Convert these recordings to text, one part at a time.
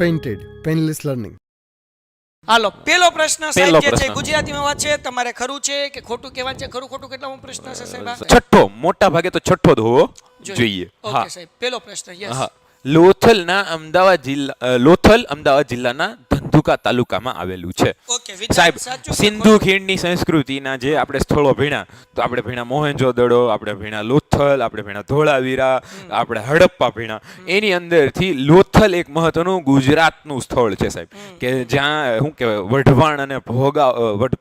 Painted painless learning. હાલો પેલો પ્રશ્ન સાહેબ જે છે ગુજરાતીમાં વાત છે, તમારે ખરું છે કે ખોટું કહેવાનું છે? ખરું ખોટું કેટલામો પ્રશ્ન છે સાહેબ? છઠ્ઠો, મોટા ભાગે તો છઠ્ઠો જ હોવો જોઈએ. ઓકે સાહેબ, પેલો પ્રશ્ન. યસ. લોથલના લોથલ અમદાવાદ જિલ્લાના ધંધુકા તાલુકામાં આવેલું છે. સાહેબ, સિંધુ ખીણની સંસ્કૃતિના જે આપણે સ્થળો ભણ્યા, તો આપણે ભણ્યા મોહેન્જો-દડો, આપણે ભણ્યા લોથલ, આપણે ભણ્યા ધોળાવીરા, આપણે હડપ્પા ભણ્યા. એની અંદરથી લોથલ એક મહત્વનું ગુજરાતનું સ્થળ છે સાહેબ, કે જ્યાં શું કહેવાય, વઢવાણ અને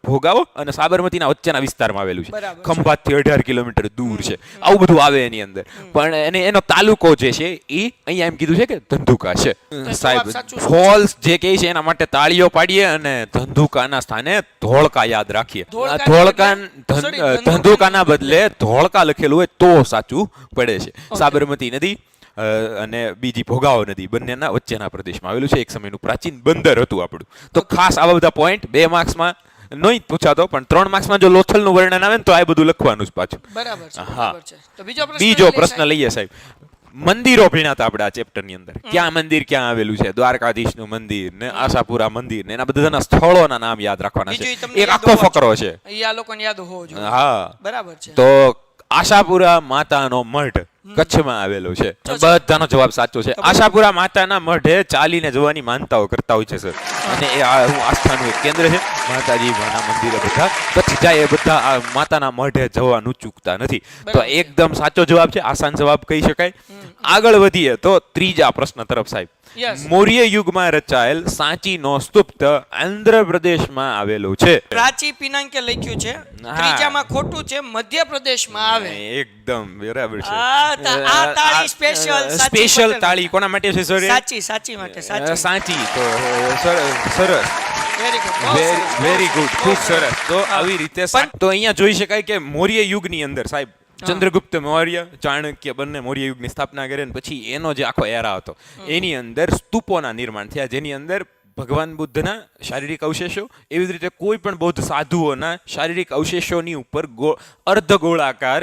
ભોગાવો અને સાબરમતીના વચ્ચેના વિસ્તારમાં આવેલું છે. ખંભાતથી 18 કિલોમીટર દૂર છે. આવું બધું આવે એની અંદર. પણ એનો તાલુકો જે છે એ અહીંયા એમ કીધું છે કે ધંધુકા છે સાહેબ. ફોલ્સ જે કહે છે એના માટે તાળીઓ પાડીએ અને ધંધુકાના સ્થાને ધોળકા યાદ રાખીએ. ધંધુકાના બદલે ધોળકા લખેલું હોય તો સાચું પડે છે. સાબરમતી નદી અને બીજી ભોગાવો નદી બંનેના વચ્ચેના પ્રદેશમાં આવેલું છે. એક સમયનું પ્રાચીન બંદર હતું આપણું. તો ખાસ આવા બધા પોઈન્ટ 2 માર્ક્સમાં નહીં પૂછાતો, પણ 3 માર્ક્સમાં જો લોથલનું વર્ણન આવે ને તો આ બધું લખવાનું જ પાછું. બરાબર છે. હા. તો બીજો પ્રશ્ન લઈએ સાહેબ. મંદિરો ભણ્યા હતા આપણે આ ચેપ્ટર ની અંદર. ક્યાં મંદિર ક્યાં આવેલું છે? દ્વારકાધીશનું મંદિર ને આશાપુરા મંદિર ને એના બધાના સ્થળોના નામ યાદ રાખવાના છે. એક આખો ફકરો છે. આ લોકોને યાદ હોવો જોઈએ. હા, બરાબર છે. તો આશાપુરા માતાનો મઢ કચ્છમાં આવેલો છે. બધાનો જવાબ સાચો છે. આશાપુરા માતાના મઢે ચાલીને જવાની માનતાઓ કરતા હોય છે સર, અને એ આસ્થાનું એક કેન્દ્ર છે. માતાજી માના મંદિરે બધા કચ્છ જાય એ બધા માતાના મઢે જવાનું ચૂકતા નથી. તો એકદમ સાચો જવાબ છે, આસાન જવાબ કહી શકાય. આગળ વધીએ તો ત્રીજા પ્રશ્ન તરફ સાહેબ. મૌર્ય યુગમાં રચાયેલ સાંચીનો સ્તૂપ આંધ્રપ્રદેશમાં આવેલો છે. પ્રાચી પિનાકે લખ્યું છે. ત્રીજામાં ખોટું છે, મધ્યપ્રદેશમાં આવે. એકદમ બરાબર છે. આ તાળી સ્પેશિયલ તાળી કોના માટે છે સર? સાચી માટે. સાચી. તો સરસ, વેરી ગુડ, ખૂબ સરસ. તો આવી રીતે તો અહીંયા જોઈ શકાય કે મૌર્ય યુગની અંદર સાહેબ ચંદ્રગુપ્ત મૌર્ય, ચાણક્ય બંને મૌર્ય યુગની સ્થાપના કરે ને પછી એનો જે આખો એરા હતો એની અંદર સ્તૂપોના નિર્માણ થયા, જેની અંદર ભગવાન બુદ્ધના શારીરિક અવશેષો, એવી જ રીતે કોઈ પણ બૌદ્ધ સાધુઓના શારીરિક અવશેષોની ઉપર અર્ધગોળાકાર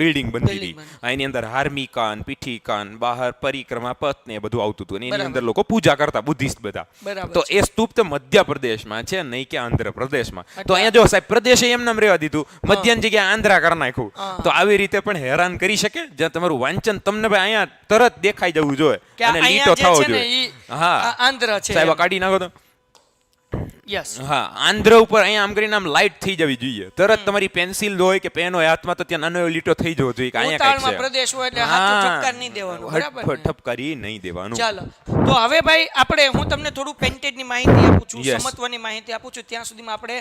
બિલ્ડિંગ બનતી હતી. એની અંદર હાર્મિકાન, પીઠિકાન, બહાર પરિક્રમા પથ ને એ બધું આવતું હતું. એની અંદર લોકો પૂજા કરતા, બુદ્ધિસ્ટ બધા. તો એ સ્તૂપ તો મધ્યપ્રદેશમાં છે, નહીં કે આંધ્રપ્રદેશમાં. તો અહીંયા જો સાહેબ પ્રદેશે એમ નામ રહેવા દીધું, મધ્યની જગ્યાએ આંધ્રા કરી નાખ્યું. તો આવી રીતે પણ હેરાન કરી શકે, જ્યાં તમારું વાંચન તમને ભાઈ અહીંયા તરત દેખાઈ જવું જોઈએ અને લીટો થવો જોઈએ. હા, આંધ્ર છે સાહેબ, કાઢી નાખો તો. યસ. હા, આંધ્ર ઉપર અહીંયા આમ કરીને આમ લાઈટ થઈ જવી જોઈએ. તરત તમારી પેન્સિલ હોય કે પેન હોય હાથમાં તો ત્યાં નાનો લીટો થઈ જવો જોઈએ કે અહીંયા કંઈક છે. પ્રદેશ હોય એટલે હાથું ઠપકાર નહીં દેવાનું. બરાબર ને? ઠપકારી નહીં દેવાનું. ચાલો, તો હવે ભાઈ હું તમને થોડું પેન્ટેડની માહિતી આપું છું, સમત્વની માહિતી આપું છું. ત્યાં સુધીમાં આપણે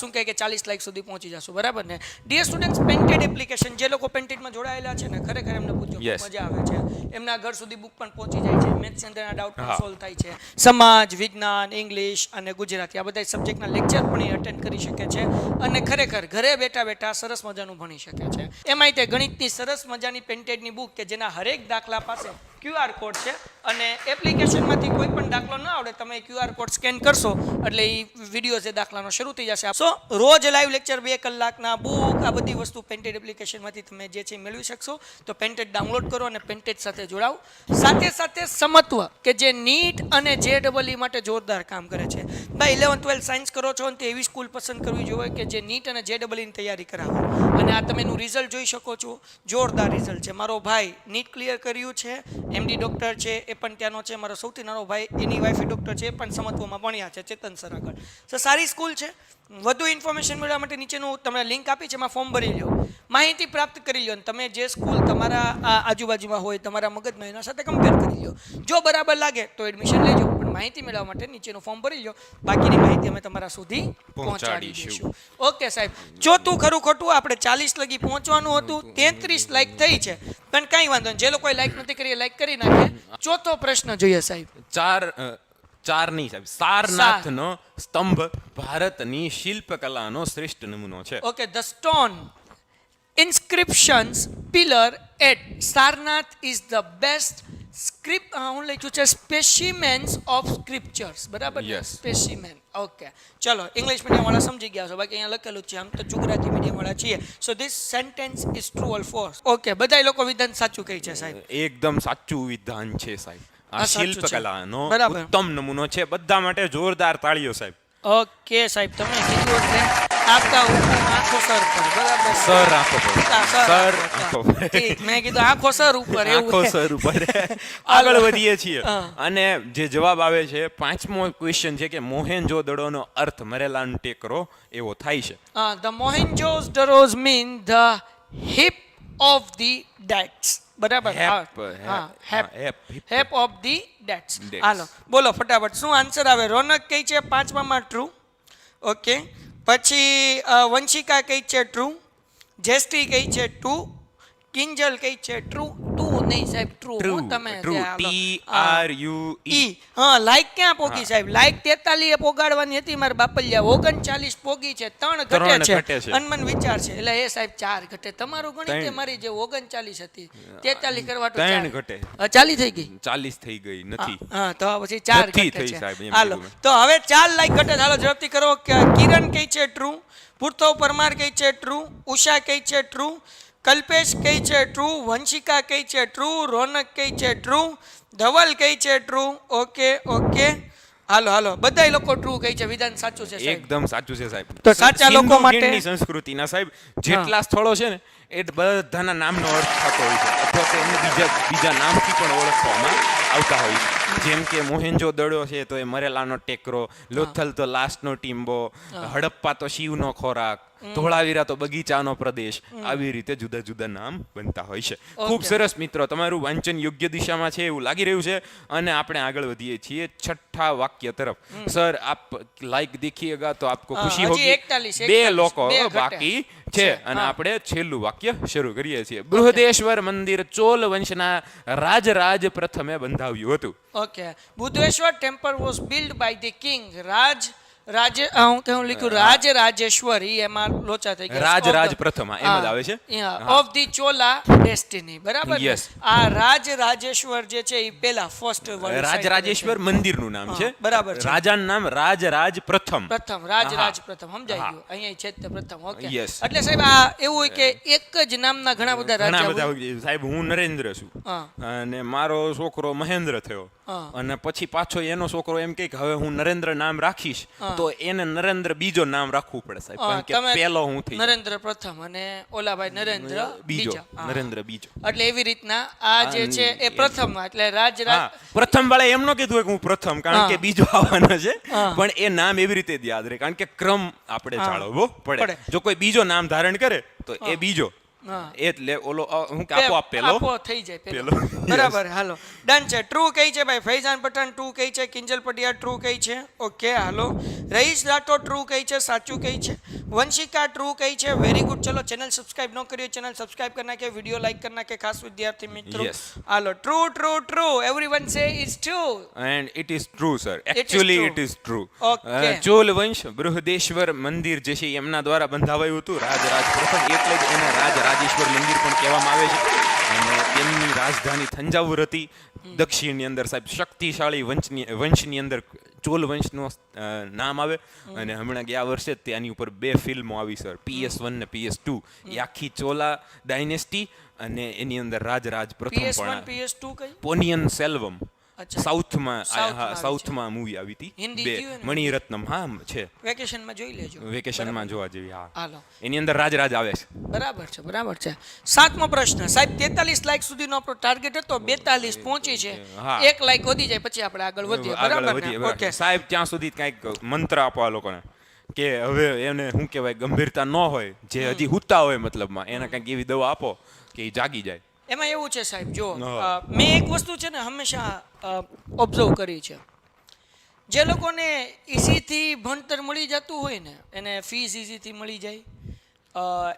શું કહે કે 40 લાખ સુધી પહોંચી જશું. બરાબર ને? ડિયર સ્ટુડન્ટ્સ, પેન્ટેડ એપ્લિકેશન, જે લોકો પેન્ટેડમાં જોડાયેલા છે ને, ખરેખર એમને પૂછજો, મજા આવે છે. એમના ઘર સુધી બુક પણ પહોંચી જાય છે. મેથ્સ અંદરના ડાઉટ પણ સોલ્વ થાય છે. સમાજ, વિજ્ઞાન, ઇંગ્લિશ અને ગુજરાતી આ બધા સબ્જેક્ટના લેક્ચર પણ એ અટેન્ડ કરી શકે છે અને ખરેખર ઘરે બેઠા બેઠા સરસ મજાનું ભણી શકે છે. એમાંય તે ગણિતની સરસ મજાની પેન્ટેડની બુક કે જેના હરેક દાખલા પાસે QR કોડ છે અને એપ્લિકેશનમાંથી કોઈ પણ દાખલો ન આવડે, તમે QR કોડ સ્કેન કરશો એટલે એ વિડીયો જે દાખલાનો શરૂ થઈ જશે. સો રોજ લાઈવ લેક્ચર 2 કલાકના બુક, આ બધી વસ્તુ પેન્ટેડ એપ્લિકેશનમાંથી તમે જે છે મેળવી શકશો. તો પેન્ટેડ ડાઉનલોડ કરો અને પેન્ટેડ સાથે જોડાઓ. સાથે સાથે સમત્વ કે જે નીટ અને JEE માટે જોરદાર કામ કરે છે. ભાઈ 11th 12th સાયન્સ કરો છો તો એવી સ્કૂલ પસંદ કરવી જોઈએ કે જે નીટ અને JEE ની તૈયારી કરાવે. અને આ તમે એનું રિઝલ્ટ જોઈ શકો છો, જોરદાર રિઝલ્ટ છે. મારો ભાઈ નીટ ક્લિયર કર્યું છે, MD ડોક્ટર છે, એ પણ ત્યાંનો છે. મારો સૌથી નાનો ભાઈ, એની વાઈફ ડોક્ટર છે, એ પણ સમત્વમાં ભણ્યા છે, ચેતન સર આગળ. તો સારી સ્કૂલ છે. વધુ ઇન્ફોર્મેશન મેળવવા માટે નીચેનું તમને લિંક આપી છે, એમાં ફોર્મ ભરી લો, માહિતી પ્રાપ્ત કરી લો અને તમે જે સ્કૂલ તમારા આજુબાજુમાં હોય, તમારા મગજમાં, એના સાથે કમ્પેર કરી લો. જો બરાબર લાગે તો એડમિશન લેજો, પણ માહિતી મેળવવા માટે નીચેનું ફોર્મ ભરી લો. બાકીની માહિતી અમે તમારા સુધી પહોંચાડી દઈશું. ઓકે સાહેબ, ચોથું ખરું ખોટું આપણે 40 લગી પહોંચવાનું હતું, 33 લાઈક થઈ છે, પણ કાંઈ વાંધો નહીં. જે લોકોએ લાઈક નથી કરી લાઈક કરી નાખે. ચોથો પ્રશ્ન જોઈએ સાહેબ. ચારની સાહેબ, સારનાથનો સ્તંભ ભારતની શિલ્પકલાનો શ્રેષ્ઠ નમૂનો છે. Okay, the stone inscriptions pillar at Sarnath is the best હું લખ્યું છે સ્પેસિમેન્સ ઓફ સ્ક્રિપ્ચર્સ. બરાબર? સ્પેસિમેન. ઓકે, ચલો, ઇંગ્લિશ મીડિયમ વાળા સમજી ગયા છો, બાકી અહીંયા લખેલું છે, આમ તો ગુજરાતી મીડિયમ વાળા છીએ. So this sentence is true or false. Okay, બધા લોકો વિધાન સાચું કહે છે સાહેબ. એકદમ સાચું વિધાન છે સાહેબ. આ સાચું છે. શિલ્પકલાનો બરાબર. ઉત્તમ નમૂનો છે. બધા માટે જોરદાર તાળીઓ સાહેબ. ઓકે સાહેબ, તમે કીધું એટલે આપકા હુકુમ આંખો સર પર. બરાબર. સર આંખો પર. હા, સર પર. આંખો પર. ઠીક, મેં કીધું આંખો સર ઉપર આંખો એવું. સર ઉપર. આગળ વધીએ છીએ હા. અને જે જવાબ આવે છે 5મો ક્વેશ્ચન છે કે મોહેનજો-દડોનો અર્થ મરેલાનો ટેકરો એવો થાય છે. The Mohenjo-daros mean the hip of the dads. બરાબર. Hep, હા, hep, hep. hep. Hep of the dads. Dads. હાલો બોલો ફટાફટ શું આન્સર આવે. રોનક કઈ છે 5માં ટ્રુ. ઓકે, પછી વંશિકા કઈ છે ટ્રુ, જેસ્ટી કઈ છે ટ્રુ, કિંજલ કઈ છે ટ્રુ. ટુ નહીં સાહેબ, ટ્રુ. તમે ટ્રુ જે હાલો. TRUE. ઈ હા, લાઈક ક્યાં પોગી સાહેબ? લાઈક 43 પોગાડવાની હતી મારા બાપલિયા, 39 પોગી છે, 3 ત્રણ ઘટે ઘટે છે. છે. અનમન વિચાર છે એટલે એ સાહેબ 4 ઘટે. તમારું ગણિત ત્રણ. મારી જે 39 હતી 43 કરવા તો 3 4 ઘટે. 40 થઈ ગઈ. 40 થઈ ગઈ નથી. હા, તો પછી 4 નથી ઘટે થઈ છે. સાહેબ, એમ હાલો કીધું મેં. તો હવે 4 લાઈક ઘટે. હાલો ઝડપથી કરો. કિરણ કઈ છે ટ્રુ, પૂર્તવ પરમાર કઈ છે ટ્રુ, ઉષા કઈ છે ટ્રુ, કલ્પેશ કઈ છે ટ્રુ, વંશિકા કઈ છે ટ્રુ, રોનક કઈ છે ટ્રુ, ધવલ કઈ છે ટ્રુ. ઓકે. હાલો બધાય લોકો ટ્રુ કઈ છે. વિધાન સાચું છે સાહેબ. એકદમ સાચું છે સાહેબ. તો સાચા લોકો સિંધુ માટે- ખીણની સંસ્કૃતિના સાહેબ જેટલા સ્થળો છે ને એ બધાના નામનો અર્થ થતો હોય છે અથવા તો એમને બીજા નામથી પણ ઓળખવામાં આવતા હોય છે. જેમ કે મોહેન્જો દડો છે તો એ મરેલાનો ટેકરો, લોથલ તો લાશનો ટીમ્બો, હડપ્પા તો શિવનો ખોરાક, ધોળાવીરા તો બગીચાનો પ્રદેશ. આવી રીતે જુદા જુદા નામ બનતા હોય છે. ખૂબ સરસ મિત્રો, તમારું વાંચન યોગ્ય દિશામાં છે એવું લાગી રહ્યું છે અને આપણે આગળ વધીએ છીએ 6ઠા વાક્ય તરફ. સર આપ લાઈક देखिएगा तो आपको खुशी હજી होगी. 41, બે લોકો 2 ઘટે. બાકી છે અને હા. આપણે છેલ્લું વાક્ય શરૂ કરીએ છીએ. બૃહદેશ્વર મંદિર ચોલ વંશના રાજરાજ પ્રથમે બંધાવ્યું હતું. Okay, Buddheshwar temple was build by the king હું લખ્યું રાજેશ્વર. ઈ એમાં લોચા થઈ ગયા. રાજરાજ પ્રથમ, એમ જ આવે છે. Of the Chola destiny. બરાબર ને? Yes. આ રાજેશ્વર જે છે ઈ પેલા ફર્સ્ટ રાજરાજેશ્વર મંદિરનું નામ છે. બરાબર છે. રાજાનું નામ રાજરાજ પ્રથમ. પ્રથમ રાજ હા. પ્રથમ સમજાઈ હા. ગયું. અહીંયા છે જ તે પ્રથમ. Okay, Yes. એટલે સાહેબ આ એવું હોય કે એક જ નામના ઘણા બધા ઘણા રાજા બધા હોય. સાહેબ હું નરેન્દ્ર છું હા. અને મારો છોકરો મહેન્દ્ર થયો હા. અને પછી પાછો એનો છોકરો એમ કહે કે હવે હું નરેન્દ્ર નામ રાખીશ હા. તો એને નરેન્દ્ર બીજો નામ રાખવું પડે સાહેબ, કારણ કે તમે પેલો હું થઈ જાઉં. નરેન્દ્ર પ્રથમ અને ઓલાભાઈ નરેન્દ્ર બીજો બીજા. હા. નરેન્દ્ર બીજો. એટલે એવી રીતના આ જે છે એ પ્રથમ એટલે રાજ હા, પ્રથમ વાળા એમ ન કીધું હોય કે હું પ્રથમ, કારણ કે હા. બીજો આવવાનો છે, હા. પણ એ નામ એવી રીતે જ યાદ રહે કારણ કે ક્રમ આપણે હા. જાળવવો પડે. પડે. જો કોઈ બીજો નામ ધારણ કરે તો એ બીજો, હા. એટલે ઓલો હું કે આપો આપ પેલો. આપો થઈ જાય પેલો. પેલો. બરાબર. હાલો ડન છે. ટ્રુ કઈ છે ભાઈ? ફૈઝાન પઠાણ ટ્રુ કઈ છે? કિંજલ પટિયા ટ્રુ કઈ છે? ઓકે હાલો. રઈસ રાઠોડ ટ્રુ કઈ છે? સાચું કઈ છે? વંશિકા ટ્રુ કઈ છે? Very good. ચલો ચેનલ સબસ્ક્રાઇબ ન કરી હોય ચેનલ સબસ્ક્રાઇબ કરી નાખે, વિડિયો લાઈક કરી નાખે ખાસ વિદ્યાર્થી મિત્રો. Yes. હાલો ટ્રુ એવરીવન સે is true. And it is true, sir. It is Actually, true. it is true. Okay. Chola વંશ બૃહદેશ્વર મંદિર જે છે એમના દ્વારા બંધાવાયું હતું. રાજરાજ પ્રથમ, એટલે જ એને રાજરાજેશ્વર મંદિર પણ કહેવામાં આવે છે. અને તેમની રાજધાની થંજાવુર હતી. દક્ષિણની અંદર સાહેબ શક્તિશાળી વંશની અંદર ચોલ વંશનું નામ આવે. અને હમણાં ગયા વર્ષે જ ત્યાંની ઉપર 2 ફિલ્મો આવી સર, PS1 ને PS2. એ આખી ચોલા ડાયનેસ્ટી અને એની અંદર રાજરાજ પ્રથમ PS1 પણ PS2 કઈ? પોનિયન સેલ્વમ અચ્છા. સાઉથમાં સાઉથમાં સાઉથમાં મૂવી આવી હતી. હિન્દી 2 જોયું ને? મણિરત્નમ, હા છે, વેકેશનમાં જોઈ લેજો. વેકેશનમાં જોવા જેવી. હા, હાલો. એની અંદર રાજરાજ આવે છે. બરાબર છે. 7મો પ્રશ્ન સાહેબ, 43 લાઈક સુધીનો આપણો ટાર્ગેટ હતો, 42 પહોંચી છે. હા. 1 લાઈક વધી જાય પછી આપણે આગળ વધીએ. આગળ બરાબર વધીએ. ને? ઓકે. સાહેબ ત્યાં સુધી કંઈક મંત્ર આપો આ લોકોને કે હવે એને શું કહેવાય, ગંભીરતા ન હોય, જે હજી હુતા હોય મતલબમાં, એને કંઈક એવી દવા આપો કે એ જાગી જાય. એમાં એવું છે સાહેબ, જો હા. મેં એક વસ્તુ છે ને હંમેશા ઓબ્ઝર્વ કરી છે, જે લોકોને ઇઝીથી ભણતર મળી જતું હોય ને, એને ફીસ ઇઝીથી મળી જાય,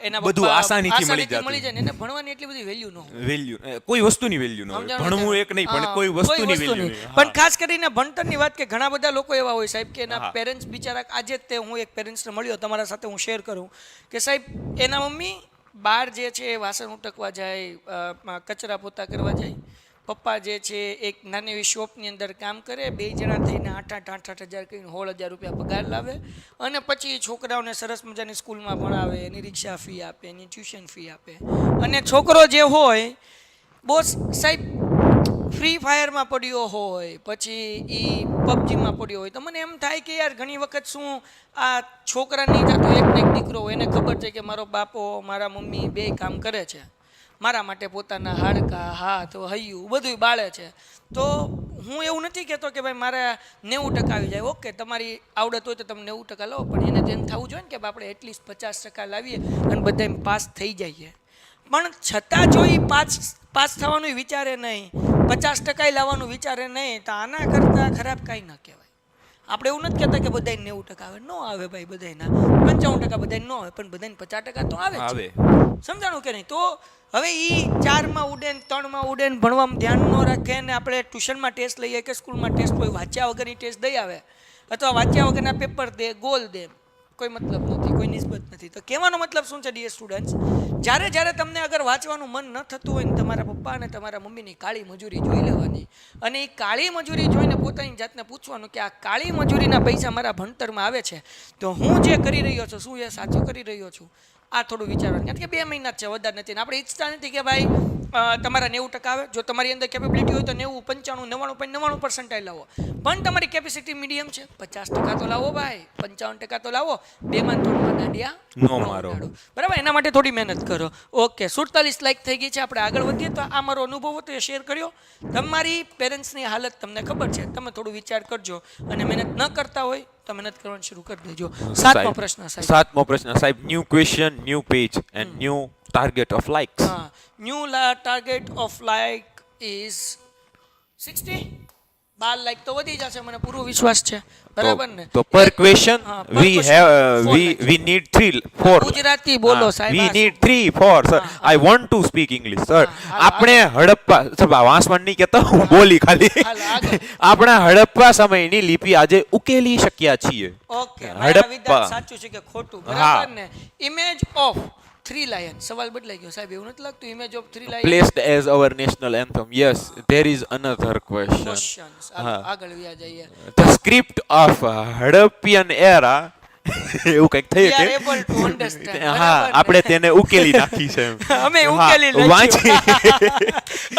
એના બધું પપ્પા આસાનીથી મળી જતું. મળી જાય ને, એને ભણવાની એટલી બધી વેલ્યુ ન હોય. વેલ્યુ કોઈ વસ્તુની વેલ્યુ ન હોય. સમજાણું ભણવું છે? એક નહીં, પણ હા, કોઈ વસ્તુની વેલ્યુ નહીં. નહીં. પણ ખાસ કરીને ભણતરની વાત કે ઘણા બધા લોકો એવા હોય સાહેબ કે એના હા. પેરેન્ટ્સ બિચારા, આજે જ તે હું એક પેરેન્ટ્સને મળ્યો, તમારા સાથે હું શેર કરું કે સાહેબ એના મમ્મી બહાર જે છે એ વાસણ ઉટકવા જાય, કચરા પોતા કરવા જાય, પપ્પા જે છે એક નાની એવી શોપની અંદર કામ કરે, 2 જણા થઈને 8,000 કરીને 16,000 રૂપિયા પગાર લાવે અને પછી છોકરાઓને સરસ મજાની સ્કૂલમાં ભણાવે, એની રિક્ષા ફી આપે, એની ટ્યુશન ફી આપે, અને છોકરો જે હોય બોસ સાહેબ ફ્રી ફાયરમાં પડ્યો હોય, પછી એ પબજીમાં પડ્યો હોય, તો મને એમ થાય કે યાર ઘણી વખત શું આ છોકરાની જાતો એક ને એક દીકરો હોય, એને ખબર છે કે મારો બાપો મારા મમ્મી બે કામ કરે છે, મારા માટે પોતાના હાડકા હાથ હૈયું બધું બાળે છે. તો હું એવું નથી કહેતો કે ભાઈ મારે 90% આવી જાય. ઓકે, તમારી આવડત હોય તો તમે 90% લાવો, પણ એને ધ્યાન થવું જોઈએ ને કે આપણે એટલીસ્ટ 50% લાવીએ અને બધા પાસ થઈ જઈએ. પણ છતાં જો એ પાસ થવાનું વિચારે નહીં, 50% લાવવાનું વિચારે નહીં, તો આના કરતાં ખરાબ કાંઈ ન કહેવાય. આપણે એવું નથી કહેતા કે બધાને 90% આવે, ન આવે ભાઈ, બધાના 95% બધાને ન આવે, પણ બધાને 50% તો આવે જ. સમજાણું કે નહીં? તો હવે એ 4માં ઉડે ને 3માં ઉડે ને ભણવામાં ધ્યાન ન રાખે ને આપણે ટ્યુશનમાં ટેસ્ટ લઈએ કે સ્કૂલમાં ટેસ્ટ હોય, વાંચ્યા વગરની ટેસ્ટ દઈ આવે અથવા વાંચ્યા વગરના પેપર દે, ગોલ દે, કોઈ મતલબ નથી, કોઈ નિસ્બત નથી. તો કહેવાનો મતલબ શું છે ડિયર સ્ટુડન્ટ્સ, જ્યારે તમને અગર વાંચવાનું મન ન થતું હોય ને તમારા પપ્પા અને તમારા મમ્મીની કાળી મજૂરી જોઈ લેવાની, અને એ કાળી મજૂરી જોઈને પોતાની જાતને પૂછવાનું કે આ કાળી મજૂરીના પૈસા મારા ભણતરમાં આવે છે, તો હું જે કરી રહ્યો છું શું એ સાચું કરી રહ્યો છું, આ થોડું વિચારવાનું. કારણ કે 2 મહિના જ છે, વધારે નથી. આપણે ઈચ્છતા નથી કે ભાઈ તમારા 90% આવે. જો તમારી અંદર કેપેબિલિટી હોય તો 90, 95, 99% લાવો, પણ તમારી કેપેસિટી મીડિયમ છે, 50% તો લાવો ભાઈ, 55% તો લાવો. 2માં 3માં દાંડિયા નો મારો, બરાબર? એના માટે થોડી મહેનત કરો. ઓકે, 47 લાઈક થઈ ગઈ છે. આપણે આગળ વધીએ. તો આ મારો અનુભવ હતો, એ શેર કર્યો. તમારી પેરેન્ટ્સની હાલત તમને ખબર છે, તમે થોડું વિચાર કરજો, અને મહેનત ન કરતા હોય તો મહેનત કરવાનું શરૂ કરી દેજો. 7મો પ્રશ્ન સાહેબ. 7મો પ્રશ્ન સાહેબ. New question, new page and new target of likes. New target of like is 60. 12 like તો વધી જશે, મને પૂરો વિશ્વાસ છે. બરાબર ને? તો પર ક્વેશ્ચન we need 3-4. ગુજરાતી બોલો સાહેબ. we need 3-4 sir. I want to speak English sir. આપણે હડપ્પા વાંસમાં નહીં કહેતા, હું બોલી ખાલી. આપણા હડપ્પા સમયની લિપિ આજે ઉકેલી શક્યા છીએ. ઓકે, હડપ્પા સાચું છે કે ખોટું? બરાબર ને? Image of 3 lion. સવાલ બદલાઈ ગયો સાહેબ, એવું નથી લાગતું? Image of 3 lion placed as our national anthem. Yes, there is another question. આગળ વ્યા જઈએ. The script of Harappan era એવું કંઈક થયું કે able to understand. હા, આપણે તેને ઉકેલી નાખી છે. અમે ઉકેલી લઈએ. વાંચી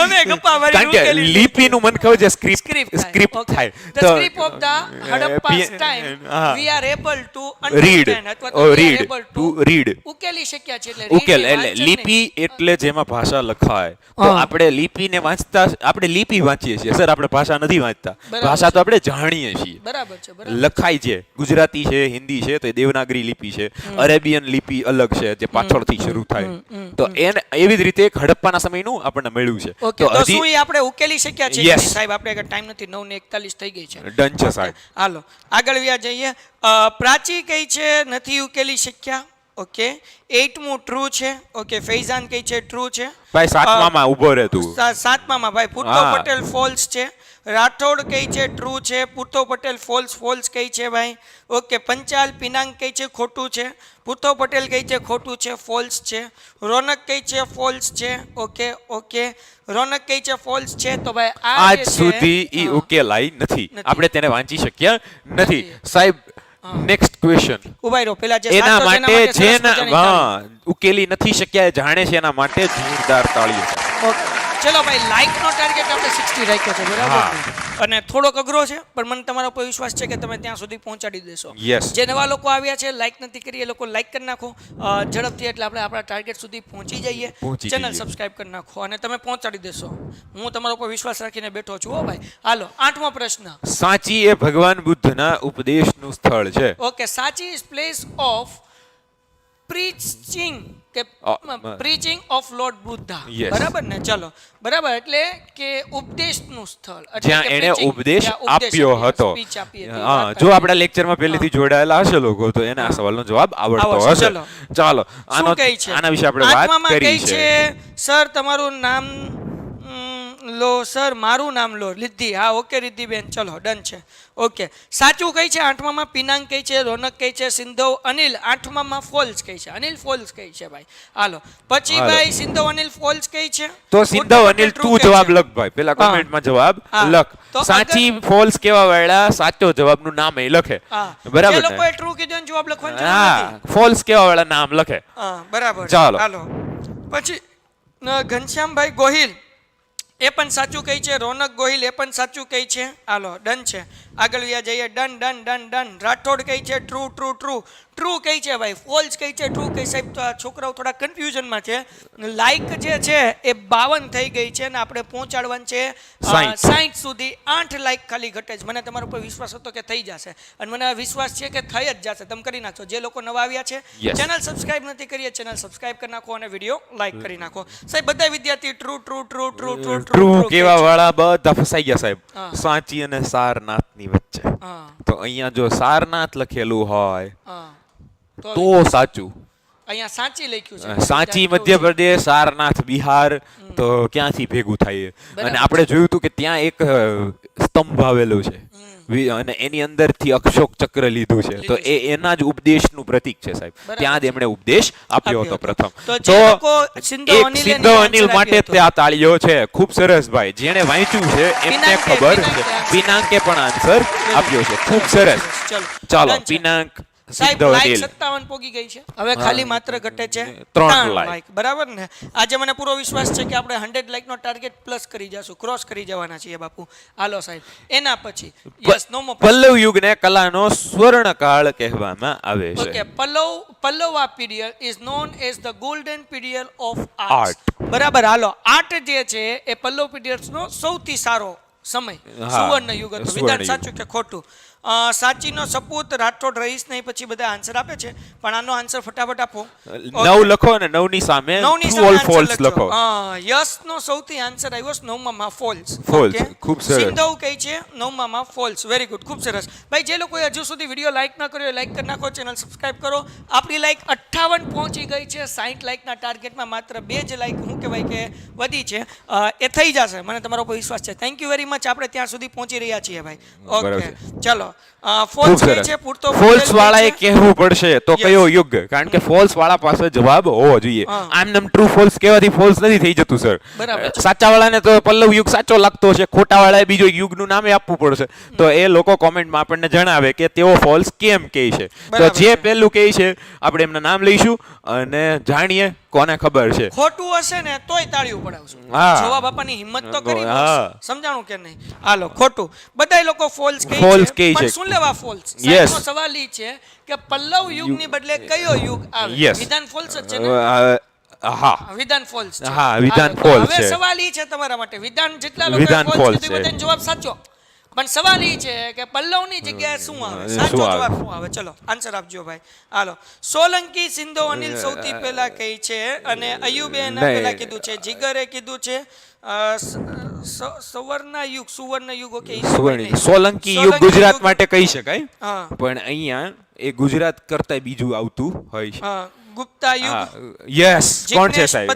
અમે ગપ્પા મારી કારણ કે ઉકેલી. લિપિનું મન કહું છે સ્ક્રિપ્ટ થાય. The script of the Harappa's time we are able to read understand અથવા તો we are able to read. ઉકેલી શક્યા છે. એટલે ઉકેલ એટલે લિપિ એટલે જેમાં ભાષા લખાય. તો આપણે લિપિને વાંચતા, આપણે લિપિ વાંચીએ છીએ સર, આપણે ભાષા નથી વાંચતા. ભાષા તો આપણે જાણીએ છીએ. બરાબર છે, બરાબર. લખાય છે, ગુજરાતી છે, હિન્દી છે, તો એ દેવનાગરી લિપિ છે. અરેબિયન લિપિ અલગ છે, જે પાછળથી શરૂ થાય. તો એને એવી જ રીતે એક હડપ્પાના સમયનું આપણને મળ્યું છે. ઓકે, તો શું એ આપણે ઉકેલી શક્યા છે? Yes. સાહેબ, આપણે ટાઈમ નથી, 9:41 થઈ ગઈ છે. ડન છે સાહેબ. હાલો આગળ વ્યા જઈએ. પ્રાચી કઈ છે નથી ઉકેલી શક્યા. ઓકે, 8મું ટ્રુ છે. ઓકે, ફૈઝાન કઈ છે ટ્રુ છે. ભાઈ 7માં ઊભો રહે તું. 7માં ભાઈ પૂતો પટેલ ફોલ્સ છે. રાઠોડ કઈ છે ટ્રુ છે. પૂતો પટેલ ફોલ્સ કઈ છે ભાઈ. ઓકે, પંચાલ પિનાંગ કઈ છે ખોટું છે. પૂતો પટેલ કઈ છે ખોટું છે, ફોલ્સ છે. રોનક કઈ છે ફોલ્સ છે. ઓકે, રોનક કઈ છે ફોલ્સ છે. તો ભાઈ આજ સુધી ઈ ઉકેલાઈ નથી, આપણે તેને વાંચી શક્યા નથી સાહેબ. Next question. ઉભાઈ રહો, પેલા જે એના માટે જે ઉકેલી નથી શક્યા, જાણે છે, એના માટે જોરદાર તાળીઓ. ઓકે, ચલો ભાઈ, લાઈક નો ટાર્ગેટ આપણે 60 રાખ્યો છે, બરાબર? અને થોડોક અઘરો છે, પણ મને તમારા ઉપર વિશ્વાસ છે કે તમે ત્યાં સુધી પહોંચાડી દેશો. જે નવા લોકો આવ્યા છે, લાઈક નથી કરી, એ લોકો લાઈક કરી નાખો ઝડપથી, એટલે આપણે આપણા ટાર્ગેટ સુધી પહોંચી જઈએ. ચેનલ સબસ્ક્રાઇબ કરી નાખો અને તમે પહોંચાડી દેશો. હું તમારા ઉપર વિશ્વાસ રાખીને બેઠો છું. હો ભાઈ, હાલો 8મો પ્રશ્ન. સાચી એ ભગવાન બુદ્ધના ઉપદેશનું સ્થળ છે. ઓકે, સાચી is place of preaching of lord Buddha. બરાબર ને? ચલો, બરાબર, એટલે કે ઉપદેશનું સ્થળ, જ્યાં એને ઉપદેશ આપ્યો હતો. હા, જો આપણા લેક્ચરમાં પહેલેથી જોડાયેલા હશે લોકો, તો એને આ સવાલનો જવાબ આવડતો હશે. ચાલો, આના વિશે આપણે વાત કરી છે. સર તમારું નામ લો. સર મારું નામ લો. રિદ્ધિ. હા, ઓકે રિદ્ધિ બેન, ચલો ડન છે. ઓકે, સાચું કઈ છે? 8માં પિનાંગ કઈ છે, રોનક કઈ છે, સિંધવ અનિલ 8માં ફોલ્સ કઈ છે, અનિલ ફોલ્સ કઈ છે ભાઈ. હાલો પછી ભાઈ, સિંધવ અનિલ ફોલ્સ કઈ છે? તો સિંધવ અનિલ તું જવાબ લખ ભાઈ, પેલા કોમેન્ટમાં જવાબ લખ. સાચી ફોલ્સ કેવા વાળા સાચો જવાબનું નામ એ લખે. બરાબર ને? લોકોએ ટ્રુ કીધું, જવાબ લખવાનું જરૂર નથી. હા, ફોલ્સ કેવા વાળા નામ લખે. બરાબર. ચાલો, હાલો પછી ઘનશ્યામભાઈ ગોહિલ એ પણ સાચું કહી છે. રોનક ગોહિલ એ પણ સાચું કહી છે. હાલો ડન છે, આગળ વ્યા જઈએ. Done done done done. Rathod કહી છે ટ્રુ ટ્રુ ટ્રુ. ટ્રુ કહી છે ભાઈ, ફોલ્સ કહી છે ટ્રુ કહી. સાહેબ તો આ છોકરાઓ થોડા કન્ફ્યુઝનમાં છે. લાઈક જે છે એ 52 થઈ ગઈ છે ને આપણે પહોંચાડવાનું છે 60 સુધી. 8 લાઈક ખાલી ઘટે છે. મને તમારા ઉપર વિશ્વાસ હતો કે થઈ જશે અને મને આ વિશ્વાસ છે કે થઈ જ જશે. તમે કરી નાખો. જે લોકો નવા આવ્યા છે ચેનલ સબસ્ક્રાઇબ નથી કરી, ચેનલ સબસ્ક્રાઇબ કરી નાખો અને વિડીયો લાઈક કરી નાખો. સાહેબ બધા વિદ્યાર્થી true true true true true true કેવા વાળા બધા ફસાઈ ગયા સાહેબ. સાચી અને સારનાથની વચ્ચે. તો અહીંયા જો સારનાથ લખેલું હોય તો સાચું. અહીંયા સાચી લખ્યું છે. સાચી મધ્યપ્રદેશ, સારનાથ બિહાર. તો ક્યાંથી ભેગું થાય? અને આપણે જોયું હતું કે ત્યાં એક સ્તંભ આવેલો છે અને એની અંદરથી અશોક ચક્ર લીધું છે. તો એ એના જ ઉપદેશનું પ્રતીક છે સાહેબ. ત્યાં જ એમણે ઉપદેશ આપ્યો હતો પ્રથમ. તો એક સિંધો અનિલ માટે તે આ તાળીઓ છે. ખૂબ સરસ ભાઈ. જેણે વાંચ્યું છે એમને ખબર છે. પિનાંકે પણ આન્સર આપ્યો છે. ખૂબ સરસ. ચાલો પિનાંક સાહેબ લાઈક 57 પોગી ગઈ છે. હવે ખાલી માત્ર ઘટે છે 3 લાઈક. બરાબર ને? આજે મને પૂરો વિશ્વાસ છે કે આપણે 100 લાઈક નો ટાર્ગેટ પ્લસ કરી જશું, ક્રોસ કરી જવાના છીએ બાપુ. હાલો સાહેબ, એના પછી યસ નો મોર. પલ્લવ યુગને કલાનો સ્વર્ણકાળ કહેવામાં આવે છે. Okay, Pallava period is known as the golden period of art. બરાબર. હાલો, આર્ટ જે છે એ પલ્લવ પીરિયડ્સનો સૌથી સારો સમય, સુવર્ણ યુગ હતો. વિધાન સાચું કે ખોટું? સાચીનો સપૂત રાઠોડ રહીશ નહીં. પછી બધા આન્સર આપે છે પણ આનો આન્સર ફટાફટ આપો. 9 લખો અને 9 ની સામે ટ્રુ ઓર ફોલ્સ લખો. યસ નો સૌથી આન્સર આવ્યો 9 માં ફોલ્સ. ફોલ્સ. ખૂબ સરસ. સિંધવ કહે છે 9 માં ફોલ્સ. વેરી ગુડ, ખૂબ સરસ ભાઈ. જે લોકોએ હજુ સુધી વિડીયો લાઈક ન કર્યો લાઈક કરી નાખો, ચેનલ સબસ્ક્રાઇબ કરો. આપણી લાઈક 58 પહોંચી ગઈ છે. 60 લાઈકના ટાર્ગેટમાં માત્ર 2 જ લાઈક હું કહેવાય કે વધી છે. એ થઈ જશે, મને તમારો પર વિશ્વાસ છે. Thank you very much. આપણે ત્યાં સુધી પહોંચી રહ્યા છીએ ભાઈ. ઓકે ચાલો. ફોલ્સ છે પૂરતો. ફોલ્સ વાળાએ કહેવું પડશે તો કયો યુગ? કારણ કે ફોલ્સ વાળા પાસે જવાબ હોવો જોઈએ. આમ નામ ટ્રુ ફોલ્સ કહેવાથી ફોલ્સ નથી થઈ જતું સર. સાચા વાળાને તો પલ્લવ યુગ સાચો લાગતો છે, ખોટા વાળાએ બીજો યુગનું નામે આપવું પડશે. તો એ લોકો કોમેન્ટમાં આપણને જણાવે કે તેઓ ફોલ્સ કેમ કહે છે. તો જે પહેલું કહે છે આપણે એમના નામ લઈશું અને જાણીએ કોને ખબર છે. ખોટું હશે ને તોય તાળીઓ પડાવશું. જવાબ આપવાની હિંમત તો કરી. સમજાણું કે નહીં? હાલો, ખોટું. બધાય લોકો ફોલ્સ કહે છે. પણ શું લેવા ફોલ્સ? સાહેબનો સવાલ ઈ છે કે પલ્લવ યુગની બદલે કયો યુગ આવે? વિધાન ફોલ્સ જ છે ને? હા, વિધાન ફોલ્સ છે. હા, વિધાન ફોલ્સ છે. હવે સવાલ ઈ છે તમારા માટે, વિધાન જેટલા લોકો ફોલ્સ કીધું બધાનો જવાબ સાચો. પણ સવાલ ઈ છે કે પલ્લવની જગ્યાએ શું આવે? સાચો જવાબ શું આવે? ચલો આન્સર આપજો ભાઈ. હાલો, સોલંકી, સિંધો અનિલ સૌથી પહેલા કહી છે અને અયુબે એના પહેલા કીધું છે. જીગરે કીધું છે સુવર્ણ યુગ. ઓકે, સોલંકી યુગ ગુજરાત માટે કહી શકાય. પણ અહીંયા એ ગુજરાત કરતા બીજું આવતું હોય છે. ગુપ્તા યુગ. યસ. કોણ છે સાહેબ?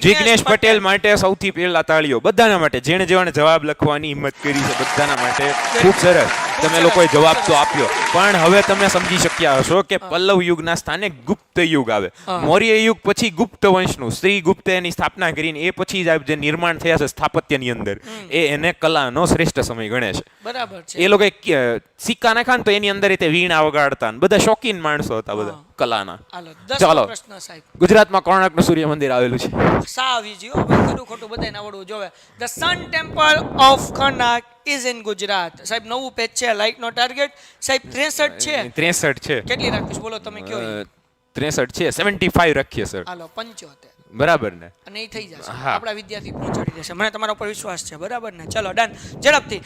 જિગ્નેશ પટેલ માટે સૌથી પહેલા તાળીઓ. બધાના માટે જેણે જેણે જવાબ લખવાની હિંમત કરી છે બધાના માટે. ખૂબ સરસ. તમે લોકોએ જવાબ તો આપ્યો પણ હવે તમે સમજી શક્યા હશો કે પલ્લવ યુગના સ્થાને ગુપ્ત યુગ આવે. મૌર્ય યુગ પછી ગુપ્ત વંશનું શ્રી ગુપ્તે એની સ્થાપના કરીને એ પછી જ જે નિર્માણ થયા છે સ્થાપત્યની અંદર એ એને કલાનો શ્રેષ્ઠ સમય ગણે છે. બરાબર છે. એ લોકો સિક્કા નાખા ને તો એની અંદર તે વીણા વગાડતા ને બધા શોખીન માણસો હતા બધા કલાના. ચાલો, ગુજરાતમાં કોણાર્કનું સૂર્ય મંદિર આવેલું છે. સાવી જીઓ ખરું ખોટું બધાને આવડવું જોવે. The sun temple of Konark is in Gujarat. સાહેબ નવું પેજ છે. લાઈક નો ટાર્ગેટ સાહેબ 63 છે. 63 છે. કેટલી રાખીશ બોલો તમે કયો? 63 છે. 75 રાખીએ સર. હાલો 75. બરાબર ને? અને એ થઈ જશે. આપણા વિદ્યાર્થી પહોંચાડી દેશે. મને તમારા ઉપર વિશ્વાસ છે. બરાબર ને? ચલો ડન. ઝડપથી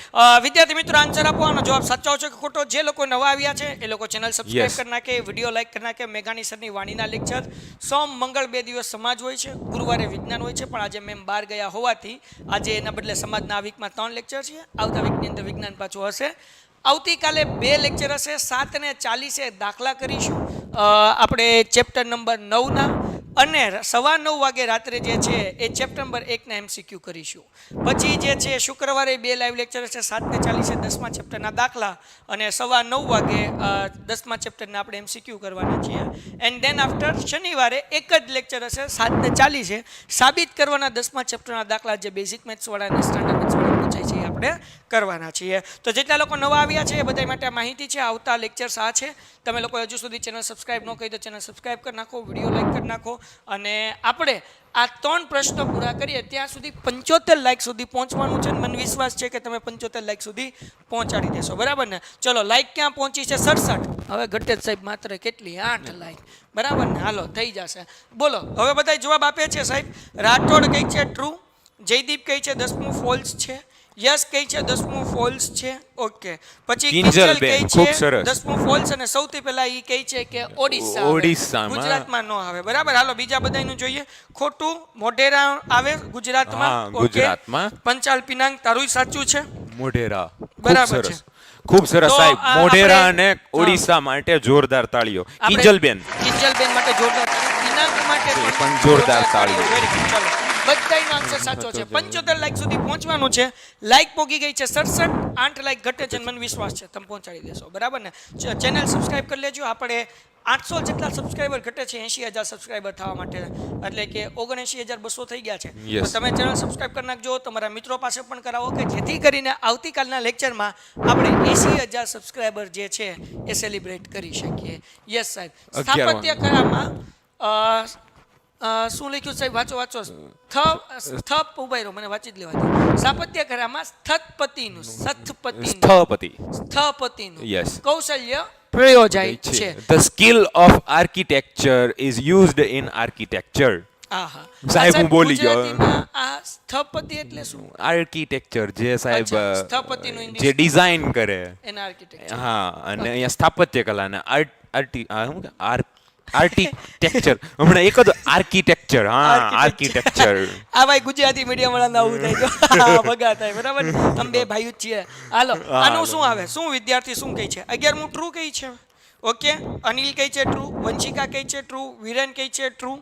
વિદ્યાર્થી મિત્રો આન્સર આપો. આનો જવાબ સાચો છે કે ખોટો? જે લોકો નવા આવ્યા છે એ લોકો ચેનલ સબસ્ક્રાઇબ કરી નાખે, વિડીયો લાઈક કરી નાખે. મેઘાણી સરની વાણીના લેક્ચર સોમ મંગળ 2 દિવસ સમાજ હોય છે, ગુરુવારે વિજ્ઞાન હોય છે. પણ આજે મેમ બહાર ગયા હોવાથી આજે એના બદલે સમાજના આ વીકમાં 3 લેક્ચર છે. આવતા વીકની અંદર વિજ્ઞાન પાછું હશે. આવતીકાલે 2 લેક્ચર હશે. 7:40 દાખલા કરીશું આપણે ચેપ્ટર નંબર 9ના અને 9:15 વાગે રાત્રે જે છે એ ચેપ્ટર નંબર 1 ના MCQ કરીશું. પછી જે છે શુક્રવારે 2 લાઈવ લેક્ચર હશે. 7:40 10મા ચેપ્ટરના દાખલા અને 9:15 વાગે 10મા ચેપ્ટરના આપણે MCQ કરવાના છીએ. એન્ડ ધેન આફ્ટર શનિવારે એક જ લેક્ચર હશે 7:40 સાબિત કરવાના 10મા ચેપ્ટરના દાખલા જે બેઝિક મેથ્સ વાળા અને સ્ટાન્ડર્ડ મેથ્સ વાળા પૂછાય છે આપણે કરવાના છીએ. તો જેટલા લોકો નવા આવ્યા છે એ બધા માટે માહિતી છે. આવતા લેક્ચર્સ આ છે. તમે લોકો હજુ સુધી ચેનલ સબસ્ક્રાઇબ ન કરી તો ચેનલ સબસ્ક્રાઇબ કરી નાખો, વિડીયો લાઈક કરી નાખો અને આપણે આ 3 પ્રશ્નો પૂરા કરીએ ત્યાં સુધી 75 લાઈક સુધી પહોંચવાનું છે. મને વિશ્વાસ છે કે તમે 75 લાઈક સુધી પહોંચાડી દેશો, બરાબર ને? ચલો, લાઈક ક્યાં પહોંચી છે? 67. હવે ઘટેજ સાહેબ માત્ર કેટલી? 8 લાઈક, બરાબર ને? હાલો, થઈ જશે. બોલો, હવે બધા જવાબ આપે છે સાહેબ. રાઠોડ કહે છે ટ્રુ, જયદીપ કહે છે 10મું ફોલ્સ છે, યસ કહે છે 10મું ફોલ્સ છે. ઓકે, પછી કિંજલ કહે ખૂબ છે સરસ. 10મું ફોલ્સ, અને સૌથી પહેલા ઈ કહે છે કે ઓડિશા આવે. ઓડિશામાં. ગુજરાતમાં ન આવે, બરાબર. હાલો, બીજા બધાનું જોઈએ. ખોટું, મોઢેરા આવે ગુજરાતમાં. હા, ઓકે. ગુજરાતમાં. પંચાલ પિનાંગ, તારું સાચું છે. મોઢેરા. બરાબર છે. ખૂબ સરસ તો સાહેબ. આ મોઢેરા આપણે- અને ઓડિશા માટે જોરદાર તાળીઓ. આપણે- કિંજલબેન કિંજલબેન માટે જોરદાર તાળી. પિનાંગ માટે પણ જોરદાર તાળીઓ. Very good, ચાલો. બધાયનો આન્સર સાચો છે. 75 લાઈક સુધી પહોંચવાનું છે. લાઈક પોગી ગઈ છે 67, 8 લાઈક ઘટે છે. મને વિશ્વાસ છે તમે પહોંચાડી દેશો, બરાબર ને? ચેનલ સબસ્ક્રાઇબ કરી લેજો. આપણે 800 જેટલા સબસ્ક્રાઇબર ઘટે છે 80,000 સબસ્ક્રાઇબર થવા માટે, એટલે કે 79,200 થઈ ગયા છે. Yes. તો તમે ચેનલ સબસ્ક્રાઇબ કરી નાખજો. તમારા મિત્રો પાસે પણ કરાવો, કે જેથી કરીને આવતીકાલના લેક્ચરમાં આપણે 80,000 સબસ્ક્રાઇબર જે છે એ સેલિબ્રેટ કરી શકીએ. યસ સાહેબ. 11 સ્થાપત્ય કળામાં શું લખ્યું સાહેબ? વાંચો. સ્થપ ઉભા રહ્યો, મને વાંચી જ લેવા દો. સ્થાપત્ય કળામાં સ્થપતિનું Yes. કૌશલ્ય પ્રયોજાય છે. The skill of architecture is used in architecture. આહા. સાહેબ, હું બોલી ગયો. ગુજરાતીમાં આ સ્થપતિ એટલે શું? આર્કિટેક્ચર જે સાહેબ અચ્છા, સ્થપતિનું English. જે ડિઝાઇન કરે. એના આર્કિટેક્ચર. હા, અને અહીંયા સ્થાપત્ય કલાને આર્કિટેક્ચર. હમણાં એક જ આર્કિટેક્ચર. હા, આર્કિટેક્ચર. આ ભાઈ ગુજરાતી મીડિયમ વાળા આવું થાય તો ભગા થાય, બરાબર? અમે બે ભાઈઓ જ છીએ. હાલો, આનું શું આવે? શું વિદ્યાર્થી શું કહે છે? 11મું ટ્રુ કહે છે. ઓકે, અનિલ કહે છે ટ્રુ, વંશિકા કહે છે ટ્રુ, વિરેન કહે છે ટ્રુ.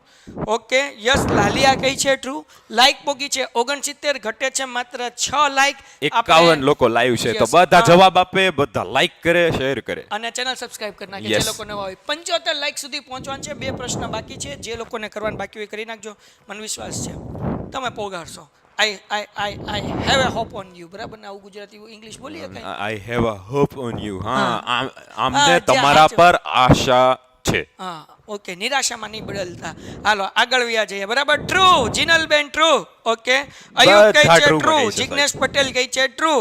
ઓકે, યસ લાલિયા કહે છે ટ્રુ. લાઈક પોગી છે 69, ઘટે છે માત્ર 6 લાઈક. 51 લોકો લાઈવ છે, તો Yes. બધા જવાબ આપે, બધા લાઈક કરે, શેર કરે. અને ચેનલ સબસ્ક્રાઇબ કરી નાખે. Yes. જે લોકો નવા હોય 75 લાઈક સુધી પહોંચવાનું છે. 2 પ્રશ્ન બાકી છે. જે લોકોને કરવાનું બાકી હોય કરી નાખજો. મને વિશ્વાસ છે તમે પોગાડશો. I have a hope on you, બરાબર ને? આવું ગુજરાતી ઇંગ્લિશ બોલીએ કઈ? I have a hope on you. હા, આમને હા, તમારા જે પર આશા છે. હા, ઓકે. નિરાશામાં નહીં બદલતા. હાલો, આગળ વ્યા જઈએ, બરાબર? True, Jinalben true. Okay, Ayub કહે બધા છે true ટ્રુ, માં કહે છે, જિગ્નેશ પટેલ કહે છે ટ્રુ.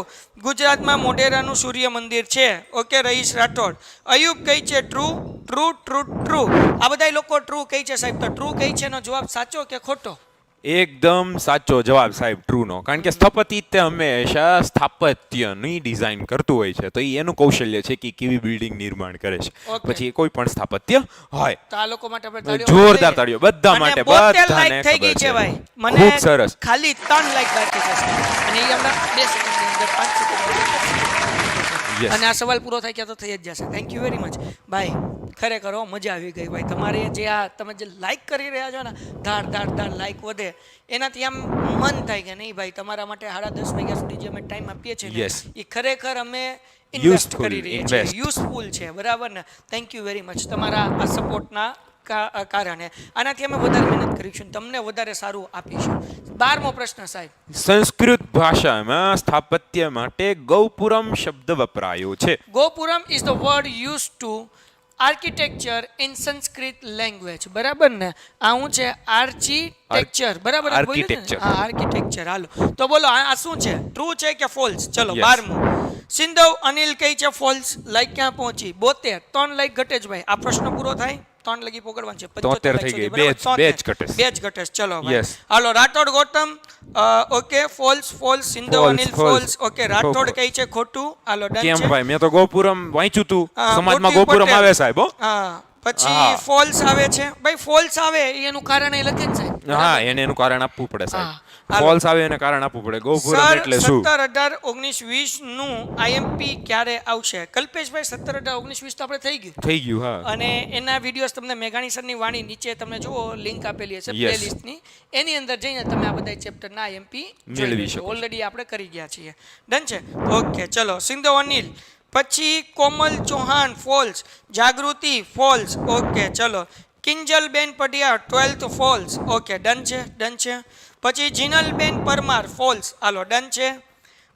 ગુજરાતમાં મોઢેરાનું સૂર્ય મંદિર છે. ઓકે, રહીશ રાઠોડ. અયુબ કહે છે ટ્રુ. આ બધા લોકો ટ્રુ કહે છે સાહેબ. તો ટ્રુ કહે છે એનો જવાબ સાચો કે ખોટો? એકદમ સાચો જવાબ સાહેબ, ટ્રુ નો. કારણ કે સ્થપતિ તે હંમેશા સ્થાપત્યની ડિઝાઇન કરતું હોય છે, તો એ એનું કૌશલ્ય છે કે કેવી બિલ્ડિંગ નિર્માણ કરે છે. Okay. પછી કોઈ પણ સ્થાપત્ય હોય. તો આ લોકો માટે આપણે તાળીઓ જોરદાર પાડી તાળીઓ બધા અને માટે, 72 બધાને લાઈક થઈ ગઈ ખબર છે છે. ભાઈ. મને ખૂબ સરસ. ખાલી 3 લાઈક બાકી છે સાહેબ. અને એ હમણાં 2 સેકન્ડની અંદર 5 સેકન્ડ. Yes. અને આ સવાલ પૂરો થાય ત્યાં તો થઈ જ જશે. થેન્ક યુ વેરી મચ ભાઈ. ખરેખર હો, મજા આવી ગઈ ભાઈ. તમારે જે આ તમે જે લાઈક કરી રહ્યા છો ને, ધાડ લાઈક વધે, એનાથી આમ મન થાય કે નહીં ભાઈ, તમારા માટે 10:30 વાગ્યા સુધી જે અમે ટાઈમ આપીએ છીએ ને, Yes. એ ખરેખર અમે ઇન્વેસ્ટ Useful, કરી રહ્યા invest. છીએ. યુઝફુલ છે, બરાબર ને? થેન્ક યુ વેરી મચ તમારા આ સપોર્ટના કારણે. આનાથી અમે વધારે મહેનત કરીશું, તમને વધારે સારું આપીશું. 12મો પ્રશ્ન સાહેબ. સંસ્કૃત ભાષામાં સ્થાપત્ય માટે ગૌપુરમ શબ્દ વપરાયો છે. Gopuram is the word use to architecture in Sanskrit language, બરાબર ને? આ શું છે? આર્કિટેક્ચર, બરાબર? Architecture. હા, આર્કિટેક્ચર. હાલો, તો બોલો આ શું છે? ટ્રુ છે કે ફોલ્સ? ચલો, Yes. 12મું. સિંધવ અનિલ કઈ છે ફોલ્સ. લાઈક ક્યાં પહોંચી? 72. 3 લાઈક ઘટે જ ભાઈ. આ પ્રશ્ન પૂરો થાય 3 લગી પકડવાનું છે. 73 થઈ ગઈ. બે જ ઘટે છે. 2 જ ઘટે છે. ચલો ભાઈ. Yes. હાલો, રાઠોડ ગૌતમ ઓકે ફોલ્સ. સિંધવ False, Anil false. False. Okay, Rathod ખોટું. કઈ છે ખોટું? હાલો, ડન કેમ છે. ભાઈ, મેં તો ગોપુરમ વાંચ્યું તું. હા, સમાજમાં મોટી ગોપુરમ પટેલ. આવે સાહેબ, હો. હા, પછી હા. ફોલ્સ આવે છે ભાઈ. ફોલ્સ આવે એનું કારણ એ લખે ને સાહેબ. હા, એને એનું કારણ આપવું પડે સાહેબ. હા. હાલો. ફોલ્સ આવે એને કારણ આપવું પડે. ગોપુરમ સર એટલે શું? 17, 18, 20 નું આઈએમપી ક્યારે આવશે? કલ્પેશભાઈ 17, 18, 19, 20 તો આપણે થઈ ગયું. થઈ ગયું. હા, અને એના વિડીયોઝ તમને મેઘાણી સરની વાણી નીચે તમને જુઓ લિંક આપેલી હશે Yes. પ્લેલિસ્ટની, એની અંદર જઈને તમે આ બધા ચેપ્ટરના આઈએમપી મેળવી શકો છો. ઓલરેડી આપણે કરી ગયા છીએ. ડન છે? ઓકે, ચલો. સિંધુ અનિલ, પછી કોમલ ચૌહાણ ફોલ્સ, જાગૃતિ ફોલ્સ. ઓકે, ચલો. કિંજલબેન પડિયા 12th ફોલ્સ. ઓકે, ડન છે. પછી જીનલબેન પરમાર ફોલ્સ. હાલો, ડન છે.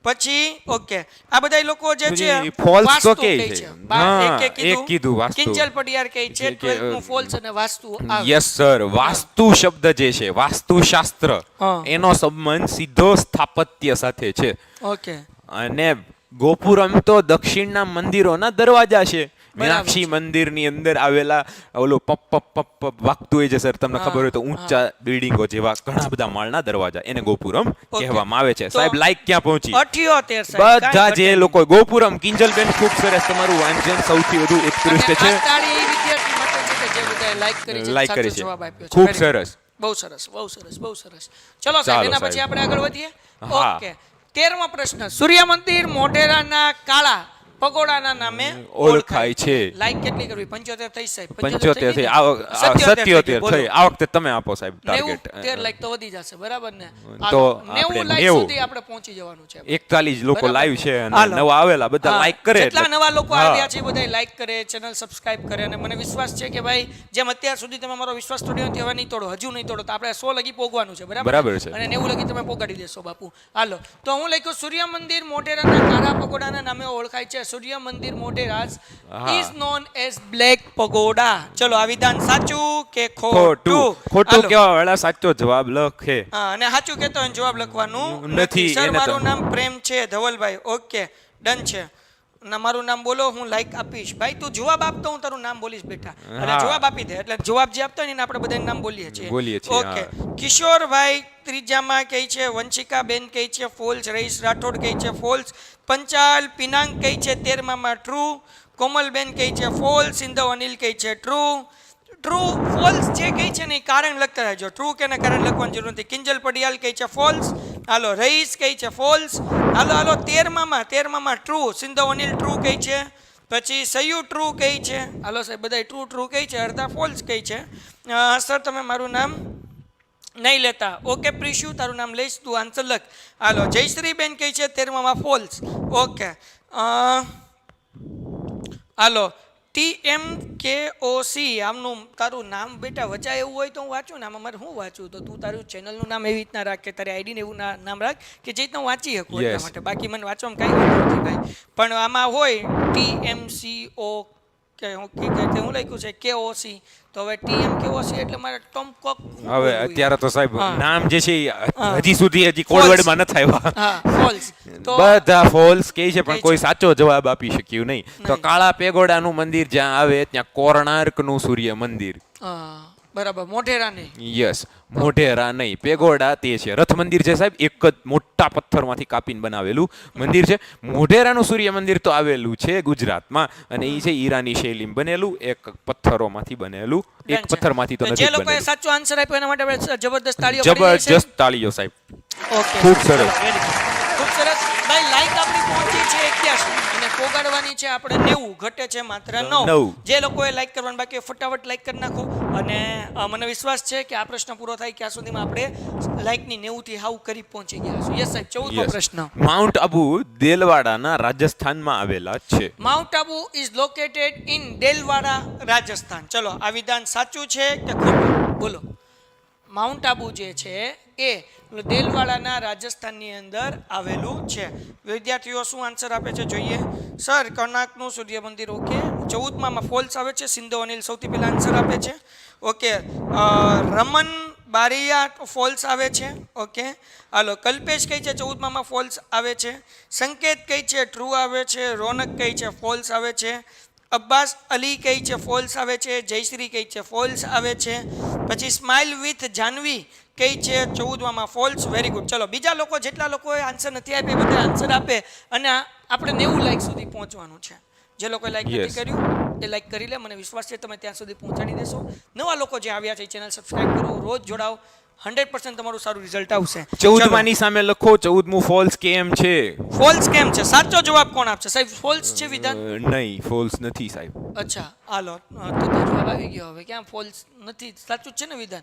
પછી ઓકે આ બધા લોકો જે છે પછી false તો વાસ્તુ કે કહે છે. છે. હા, એકે એક કીધું વાસ્તુ. કિંજલ પડિયાર કહે છે કે 12th નું ફોલ્સ અને વાસ્તુ આવે. યસ સર, વાસ્તુ શબ્દ જે છે, વાસ્તુશાસ્ત્ર, હા. એનો સંબંધ સીધો સ્થાપત્ય સાથે છે. ઓકે અને ગોપુરમ તો દક્ષિણના મંદિરોના દરવાજા છે. બરાબર મીનાક્ષી મંદિરની અંદર આવેલા ઓલો પપ પપ પપ પપ વાગતું હોય છે સર, તમને ખબર હોય તો, ઊંચા બિલ્ડિંગો જેવા ઘણા બધા માળના દરવાજા, એને ગોપુરમ કહેવામાં આવે છે. તો સાહેબ લાઈક ક્યાં પહોંચી? 78 સાહેબ બધા કાંઈ જે ઘટે લોકો ગોપુરમ, કિંજલબેન ખૂબ સરસ, તમારું વાંચન સૌથી વધુ નહીં. ઉત્કૃષ્ટ અને છે. આ તાળી એ વિદ્યાર્થી માટે છે કે જે બધાએ લાઈક કરી છે, લાઈક સાચો કરી છે. જવાબ આપ્યો છે. ખૂબ Very good. સરસ. બહુ સરસ, બહુ સરસ, બહુ સરસ. ચલો સાહેબ, ચાલો એના સાહેબ. પછી આપણે આગળ વધીએ. હા. ઓકે 13મો પ્રશ્ન, સૂર્ય મંદિર મોઢેરાના કાળા પગોડાના નામે ઓળખાય છે. લાઈક કેટલી કરવી? 75 થઈ સાહેબ? 75 થઈ. 77 થઈ. આ વખતે તમે આપો સાહેબ ટાર્ગેટ. 13 લાઈક તો વધી જશે, બરાબર ને? તો 90 આપણે લાઈક 90. સુધી આપણે પહોંચી જવાનું છે. 41 લોકો બરાબર. લાઈવ છે અને હાલો. નવા આવેલા બધા હા, લાઈક કરે. જેટલા એટલે- નવા લોકો હા. આવ્યા છે બધા લાઈક કરે, ચેનલ સબસ્ક્રાઇબ કરે, અને મને વિશ્વાસ છે કે ભાઈ જેમ અત્યાર સુધી તમે મારો વિશ્વાસ તોડ્યો નથી, હવે નહીં તોડો, હજુ નહીં તોડો, તો આપણે 100 લગી પોગવાનું છે. બરાબર છે. અને 90 લગી તમે પોગાડી દેશો બાપુ. હાલો, તો હું લખ્યું સૂર્ય મંદિર મોઢેરાના કાળા પગોડાના નામે ઓળખાય છે. સૂર્ય મંદિર Modhera is known as black pagoda. ચલો, આ વિધાન સાચું કે ખોટું? ખોટું હાલો. કેવા વાળા સાચો જવાબ લખે. હા, અને સાચું કહેતો હોય ને જવાબ લખવાનું નથી, નથી. સર, એને તો- મારું નામ પ્રેમ છે ધવલભાઈ. ઓકે, ડન છે. ના, મારું નામ બોલો, હું લાઈક આપીશ. ભાઈ તું જવાબ આપતો હું તારું નામ બોલીશ બેટા, એટલે હા. જવાબ આપી દે. એટલે જવાબ જે આપતો હોય ને એને આપણે બધાને નામ બોલીએ છીએ. બોલીએ છીએ, ઓકે, હા. કિશોરભાઈ ત્રીજામાં કહે છે, વંશિકા બેન કહે છે ફોલ્સ, રઈસ રાઠોડ કહે છે ફોલ્સ, પંચાલ પિનાંગ કહે છે 13માં ટ્રુ, કોમલબેન કહે છે ફોલ્સ, સિંધવ અનિલ કહે છે ટ્રુ. ટ્રુ ફોલ્સ જે કહે છે ને એ કારણ લખતા રહેજો. ટ્રુ કે કારણ લખવાની જરૂર નથી. કિંજલ પડિયાલ કહે છે ફોલ્સ. હાલો, રઈસ કહે છે ફોલ્સ. હાલો 13માં ટ્રુ, સિંધવ અનિલ ટ્રુ કહે છે. પછી સયુ ટ્રુ કહે છે. હાલો સાહેબ, બધા ટ્રુ કહે છે, અડધા ફોલ્સ કહે છે. સર તમે મારું નામ નહીં લેતા. ઓકે પ્રિશુ, તારું નામ લઈશ, તું આન્સર લખ. હાલો, જયશ્રી બેન કહે છે 13માં ફોલ્સ. ઓકે, હાલો, TMKOC, આમનું તારું નામ બેટા વચાય એવું હોય તો હું વાંચું ને, આમાં મારે શું વાંચું? તો તું તારું ચેનલનું નામ એવી રીતના રાખ, કે તારી આઈડીને એવું નામ રાખ કે જે રીતના હું વાંચી શકું એટલા Yes. માટે. બાકી મને વાંચવામાં કાંઈ વાંધો નથી ભાઈ. પણ આમાં હોય TMCO કે હું લખ્યું છે KOC, તો હવે TMKOC એટલે મારે ટોમ કોક. હવે અત્યારે તો સાહેબ હા. નામ જે છે ઈ હા. હજી સુધી False. કોડવર્ડમાં નથી આવ્યા. હા, ફોલ્સ. તો બધા ફોલ્સ કહે છે, કહે પણ છે. કોઈ સાચો જવાબ આપી શક્યું નહીં. તો નહીં. કાળા પેગોડાનું મંદિર જ્યાં આવે ત્યાં કોર્ણાર્કનું સૂર્ય મંદિર. બરાબર, મોઢેરા નહીં. યસ, મોઢેરા નહીં, પેગોડા તે છે. રથ મંદિર છે સાહેબ, એક જ મોટા પથ્થરમાંથી કાપીને બનાવેલું મંદિર છે. મોઢેરાનું સૂર્ય મંદિર તો આવેલું છે ગુજરાતમાં, અને એ છે ઈરાની શૈલીમાં બનેલું, એક પથ્થરોમાંથી બનેલું, એક પથ્થરમાંથી તો જે નથી લોકોએ બનેલું. સાચો આન્સર આપ્યો એના માટે આપણે જબરદસ્ત તાળીઓ પાડી દઈએ છીએ. જબરજસ્ત તાળીઓ સાહેબ. ઓકે, ખૂબ સરસ. ચલો, very good. ખૂબ સરસ. ભાઈ લાઈક આપણી પહોંચી છે 81 અને પોગાડવાની છે આપણે 90, ઘટે છે માત્ર 9. 9. જે લોકોએ લાઈક કરવાનું બાકી ફટાફટ લાઈક કરી નાખો. અને મને વિશ્વાસ છે કે આ પ્રશ્ન પૂરો થાય ત્યાં સુધીમાં આપણે લાઈકની 90 થી હાવ કરી પહોંચી ગયા છું. યસ સાહેબ, 14મો Yes. પ્રશ્ન. માઉન્ટ આબુ દેલવાડાના રાજસ્થાનમાં આવેલા છે. Mount Abu is located in Delwada, Rajasthan. ચલો, આ વિધાન સાચું છે કે ખોટું? બોલો. માઉન્ટ આબુ જે છે એ દેલવાડાના રાજસ્થાનની અંદર આવેલું છે. વિદ્યાર્થીઓ શું આન્સર આપે છે જોઈએ. સર, કર્ણાકનું સૂર્ય મંદિર. ઓકે, 14માં ફોલ્સ આવે છે. સિંધુ અનિલ સૌથી પહેલા આન્સર આપે છે. ઓકે, રમન બારિયા ફોલ્સ આવે છે. ઓકે, હાલો, કલ્પેશ કઈ છે 14માં ફોલ્સ આવે છે. સંકેત કઈ છે ટ્રુ આવે છે. રોનક કઈ છે ફોલ્સ આવે છે. અબ્બાસ અલી કઈ છે ફોલ્સ આવે છે. જયશ્રી કઈ છે ફોલ્સ આવે છે. પછી સ્માઇલ વિથ જાનવી કઈ છે 14માં ફોલ્સ. Very good. ચલો, બીજા લોકો જેટલા લોકોએ આન્સર નથી આપ્યા બધા આન્સર આપે, અને આપણે 90 લાઈક સુધી પહોંચવાનું છે. જે લોકોએ લાઈક નથી Yes. કર્યું એ લાઈક કરી લે. મને વિશ્વાસ છે તમે ત્યાં સુધી પહોંચાડી દેશો. નવા લોકો જે આવ્યા છે ચેનલ સબસ્ક્રાઇબ કરો, રોજ જોડાઓ, 100% તમારું સારું રિઝલ્ટ આવશે. 14માની સામે લખો 14મું ફોલ્સ કેમ છે? ફોલ્સ કેમ છે? સાચો જવાબ કોણ આપશે સાહેબ? ફોલ્સ છે વિધાન. નહીં, ફોલ્સ નથી સાહેબ. અચ્છા, હાલો, તો જવાબ આવી ગયો. હવે ક્યાં ફોલ્સ નથી? સાચું જ છે ને વિધાન?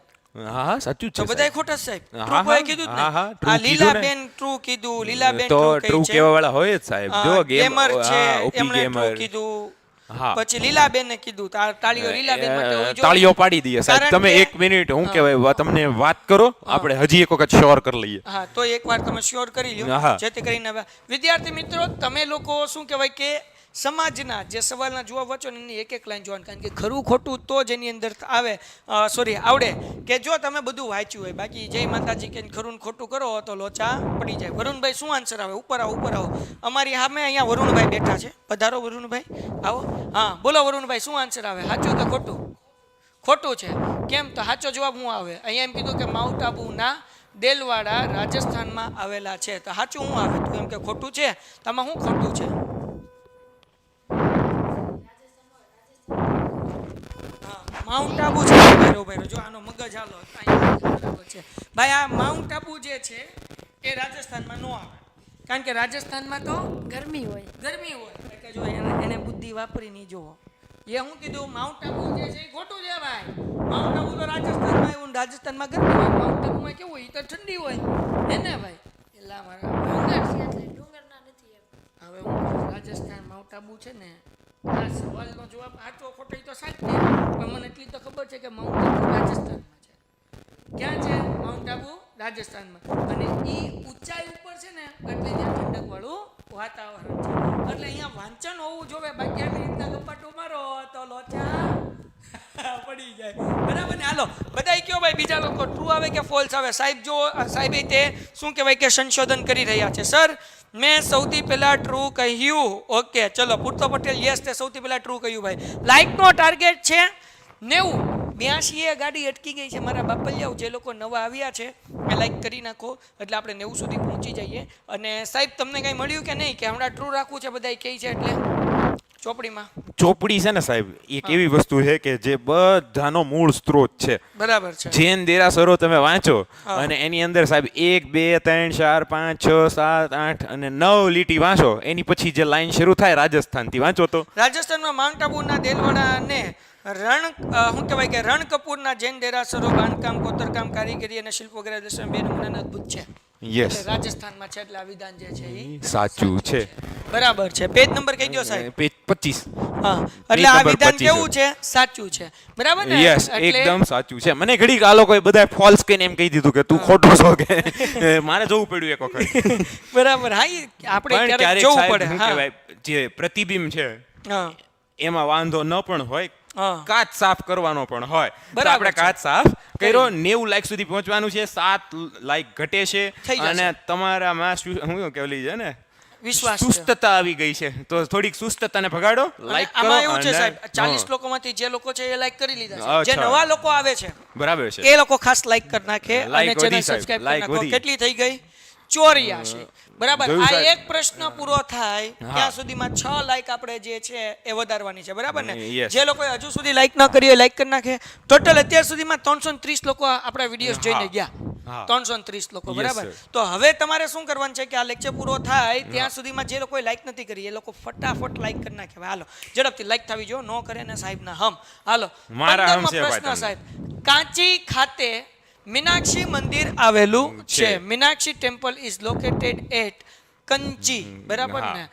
હા, સાચું જ તો છે બધાય સાહેબ. ખોટા જ સાહેબ. હા, ટ્રુ કોઈ હા, કીધું જ હા, હા, નહીં. true આ કીધું ને. લીલાબેન ટ્રુ કીધું. લીલાબેન તો ટ્રુ ટ્રુ કહી છે. કહેવા વાળા હોય જ સાહેબ. જો ગેમર છે, ઓપી એમણે ટ્રુ ગેમર. કીધું. હા. પછી લીલાબેને કીધું તાળીઓ લીલાબેન માટે હોવી જોઈએ. તાળીઓ પાડી દઈએ સાહેબ. કારણ તમે કે- 1 મિનિટ હું કહેવાય તમને વાત કરો, આપણે હજી એક વખત શ્યોર કરી લઈએ. હા, તો એકવાર તમે શ્યોર કરી લ્યો, હા. જેથી કરીને હવે વિદ્યાર્થી મિત્રો તમે લોકો શું કહેવાય કે સમાજના જે સવાલના જવાબ વાંચો ને એની એક એક લાઈન જોવાની, કારણ કે ખરું ખોટું તો જ એની અંદર આવડે કે જો તમે બધું વાંચ્યું હોય. બાકી જય માતાજી કે ખરું ને ખોટું કરો તો લોચા પડી જાય. વરુણભાઈ શું આન્સર આવે? ઉપર આવો. અમારી સામે અહીંયા વરુણભાઈ બેઠા છે, પધારો વરુણભાઈ, આવો. હા, બોલો વરુણભાઈ, શું આન્સર આવે? સાચું કે ખોટું? ખોટું છે. કેમ? તો સાચો જવાબ શું આવે? અહીંયા એમ કીધું કે માઉન્ટ આબુના દેલવાડા રાજસ્થાનમાં આવેલા છે. તો સાચું શું આવે? તું એમ કે ખોટું છે, તમારે શું ખોટું છે? માઉન્ટ આબુ છે. ભાઈ જો આનો મગજ હાલો બરાબર છે ભાઈ. આ માઉન્ટ આબુ જે છે એ રાજસ્થાનમાં નો આવે, કારણ કે રાજસ્થાનમાં તો ગરમી હોય. એટલે જો એને બુદ્ધિ વાપરી નહીં જોવો. એ હું કીધું માઉન્ટ આબુ જે છે એ ખોટું છે ભાઈ. માઉન્ટ આબુ તો રાજસ્થાનમાં આવ્યું, રાજસ્થાનમાં ગરમી હોય. માઉન્ટ આબુમાં કેવું હોય? એ તો ઠંડી હોય હે ને ભાઈ. એલા મારા ડુંગર છે એટલે ડુંગરના નથી એમ. હવે હું રાજસ્થાન માઉન્ટ આબુ છે ને, આ સવાલનો જવાબ સાચો ખોટો તો સાચો છે, પણ મને એટલી તો ખબર છે કે માઉન્ટ આબુ રાજસ્થાનમાં છે. ક્યાં છે માઉન્ટ આબુ? રાજસ્થાનમાં. અને એ ઊંચાઈ ઉપર છે ને એટલે ત્યાં ઠંડક વાળું વાતાવરણ છે. એટલે અહીંયા વાંચન હોવું જોવે, બાકી આવી રીતના ગપ્પાટો મારો તો લોચા પડી જાય. બરાબર ને? હાલો બધાય કયો ભાઈ, બીજા લોકો ટ્રુ આવે કે ફોલ્સ આવે? સાહેબ જો સાહેબે તે શું કહેવાય કે સંશોધન કરી રહ્યા છે. સર મેં સૌથી પહેલા ટ્રુ કહ્યું. ઓકે ચલો, પૂર્તો પટેલ યસ, તે સૌથી પહેલા ટ્રુ કહ્યું ભાઈ. લાઈકનો ટાર્ગેટ છે 90. 82 ગાડી અટકી ગઈ છે મારા બાપલિયાઓ. જે લોકો નવા આવ્યા છે એ લાઈક કરી નાખો એટલે આપણે 90 સુધી પહોંચી જઈએ. અને સાહેબ તમને કંઈ મળ્યું કે નહીં, કે હમણાં ટ્રુ રાખવું છે બધાય કહે છે એટલે ચોપડીમાં? ચોપડી છે ને સાહેબ, એક એવી વસ્તુ છે કે જે બધાનો મૂળ સ્ત્રોત છે. બરાબર છે. જૈન દેરાસરો તમે વાંચો અને એની અંદર સાહેબ 1 2 3 4 5 6 7 8 અને 9 લીટી વાંચો, એની પછી જે લાઈન શરૂ થાય રાજસ્થાનથી વાંચો તો રાજસ્થાનમાં માઉન્ટ આબુના દેલવાડા અને શું કહેવાય કે રણ કપૂરના જૈન દેરાસરો બાંધકામ, કોતરકામ, કારીગરી અને શિલ્પ વગેરે દર્શન 2 નમૂનાના અદ્ભુત છે. યસ, એટલે રાજસ્થાનમાં છે એટલે આ વિધાન જે છે એ સાચું છે. બરાબર છે. પેજ નંબર કહી દો સાહેબ. પેજ 25. હા, એટલે આ નંબર વિધાન 25 કેવું છે? સાચું છે. બરાબર ને? યસ, એટલે એકદમ સાચું છે. મને ઘડીક આ લોકોએ બધા ફોલ્સ કહીને એમ કહી દીધું કે તું ખોટો છો કે મારે જવું પડ્યું એક વખત. બરાબર. હા, આપણે પણ ક્યારેક ક્યારેક જવું સાહેબ પડે. શું હા કહેવાય, જે પ્રતિબિંબ છે હા એમાં વાંધો ન પણ હોય, હા. કાચ સાફ કરવાનો પણ હોય તો બરાબર આપણે છે. કાચ સાફ કર્યો. 90 લાઈક સુધી પહોંચવાનું છે, 7 લાઈક ઘટે છે થઈ જશે. અને તમારામાં હું કેવલી છે ને વિશ્વાસ છે. સુસ્તતા આવી ગઈ છે, તો થોડીક સુસ્તતાને ભગાડો, અને લાઈક કરો. આમાં એવું છે અને- સાહેબ, 40 લોકોમાંથી જે લોકો છે એ લાઈક કરી લીધા છે. જે અચ્છા. નવા લોકો આવે છે બરાબર છે. એ લોકો ખાસ લાઈક કરી નાખે અને Like ચેનલ વધી સાહેબ, સબસ્ક્રાઇબ કરી like નાખો. વધી. કેટલી થઈ ગઈ? 84. બરાબર. જોયું આ સાહેબ? એક પ્રશ્ન પૂરો થાય ત્યાં સુધીમાં 6 લાઈક આપણે જે છે એ વધારવાની છે. બરાબર ને? Yes. જે લોકો હજુ સુધી લાઈક ન કરી હોય લાઈક કરી નાખે. ટોટલ અત્યાર સુધીમાં 330 લોકો આપણા વિડીયોઝ જોઈને ગયા. હા. 330 લોકો. Yes, બરાબર. sir. તો હવે તમારે શું કરવાનું છે કે આ લેક્ચર પૂરો થાય ત્યાં સુધીમાં જે લોકોએ લાઈક નથી કરી એ લોકો ફટાફટ લાઈક કરી નાખે. હવે હાલો ઝડપથી લાઈક થવી જો, નો કરે ને સાહેબના હમ. હાલો મારા હમ 15મો છે ભાઈ પ્રશ્ન તમને. સાહેબ. કાંચી ખાતે મીનાક્ષી મંદિર આવેલું છે. છે. Meenakshi temple is located at Kanchi. બરાબર હા. ને?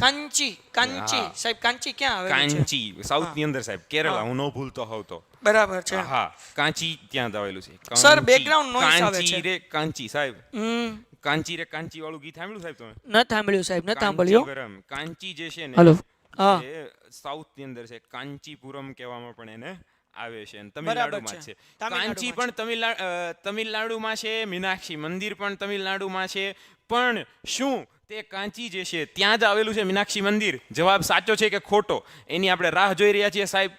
કાંચી હા. સાહેબ, કાંચી ક્યાં આવેલું છે? કાંચી સાઉથ ની અંદર સાહેબ, કેરળા. હું ન ભૂલતો હોઉં તો બરાબર છે. હા, કાંચી ત્યાં જ આવેલું છે. સર, કાંચી. background noise આવે છે. કાંચી રે કાંચી સાહેબ, હમ, કાંચી રે કાંચી વાળું ગીત સાંભળ્યું સાહેબ તમે? ન સાંભળ્યું સાહેબ, ન સાંભળ્યું. કાંચીવરમ. કાંચી જે છે ને હાલો. હા. એ સાઉથ ની અંદર છે. કાંચીપુરમ કહેવામાં પણ એને આવે છે અને બરાબર તમિલનાડુમાં છે. છે. તામિલનાડુમાં કાંચી છે. પણ તમિલનાડુમાં છે. મીનાક્ષી મંદિર પણ તમિલનાડુમાં છે. પણ શું તે કાંચી જે છે ત્યાં જ આવેલું છે મીનાક્ષી મંદિર? જવાબ સાચો છે કે ખોટો, એની આપણે રાહ જોઈ રહ્યા છીએ સાહેબ.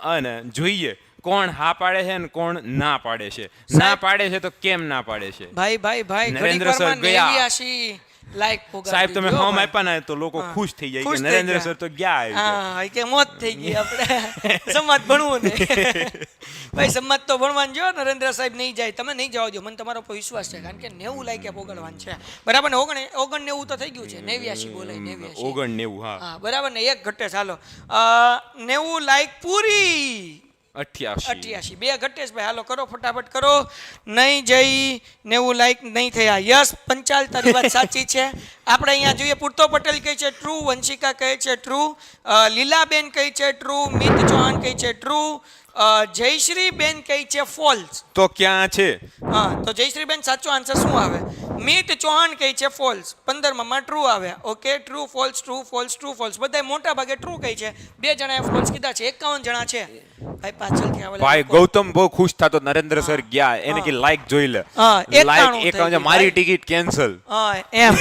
અને જોઈએ કોણ હા પાડે છે ને કોણ ના પાડે છે. ના પાડે છે તો કેમ ના પાડે છે? ભાઈ નરેન્દ્ર ઘડીક સર વારમાં ગયા. 89 લાઈક પોગાડી સાહેબ તમે દીધી હો હોમ ભાઈ. આપ્યા ને તો લોકો હા. ખુશ થઈ જાય ખુશ કે થઈ નરેન્દ્ર ગયા. સર તો ગયા આવી ગયા. હા, કે મોત થઈ ગઈ આપણે. સમાજ ભણવું ને ભાઈ, સમાજ તો ભણવાનું જો. નરેન્દ્ર સાહેબ નહીં જાય, તમે નહીં જવા દો, મને તમારા પર વિશ્વાસ છે. કારણ કે 90 લાઈકે પોગડવાનું છે. બરાબર ને? 89 તો થઈ ગયું છે. 89 બોલાય 89. 89 હા. હા બરાબર ને? એક ઘટે. ચાલો 90 લાઈક પૂરી. 88 બે ઘટે છે ભાઈ. હાલો કરો ફટાફટ કરો. નહીં જઈ 90 લાઈક નહીં થયા. યસ પંચાલ, તારી વાત સાચી છે. આપણે અહીંયા જોઈએ પૂર્તો પટેલ કહે છે ટ્રુ, વંશિકા કહે છે ટ્રુ, લીલાબેન કહે છે ટ્રુ, મિત ચૌહાણ કહે છે ટ્રુ, જયશ્રી બેન કહે છે ફોલ્સ. તો ક્યાં છે? હા, તો જયશ્રી બેન સાચો આન્સર શું આવે? મિત ચૌહાણ કહે છે ફોલ્સ. 15માં ટ્રુ આવે. Okay, true false true false true false બધા મોટા ભાગે ટ્રુ કહે છે. 2 જણાએ ફોલ્સ કીધા છે. 51 જણા છે ભાઈ પાછળથી આવેલા. ભાઈ ગૌતમ બહુ ખુશ થતો નરેન્દ્ર સર ગયા એને કે લાઈક જોઈ લે. હા, 91 લાઈક 51 મારી ટિકિટ કેન્સલ. હા, એમ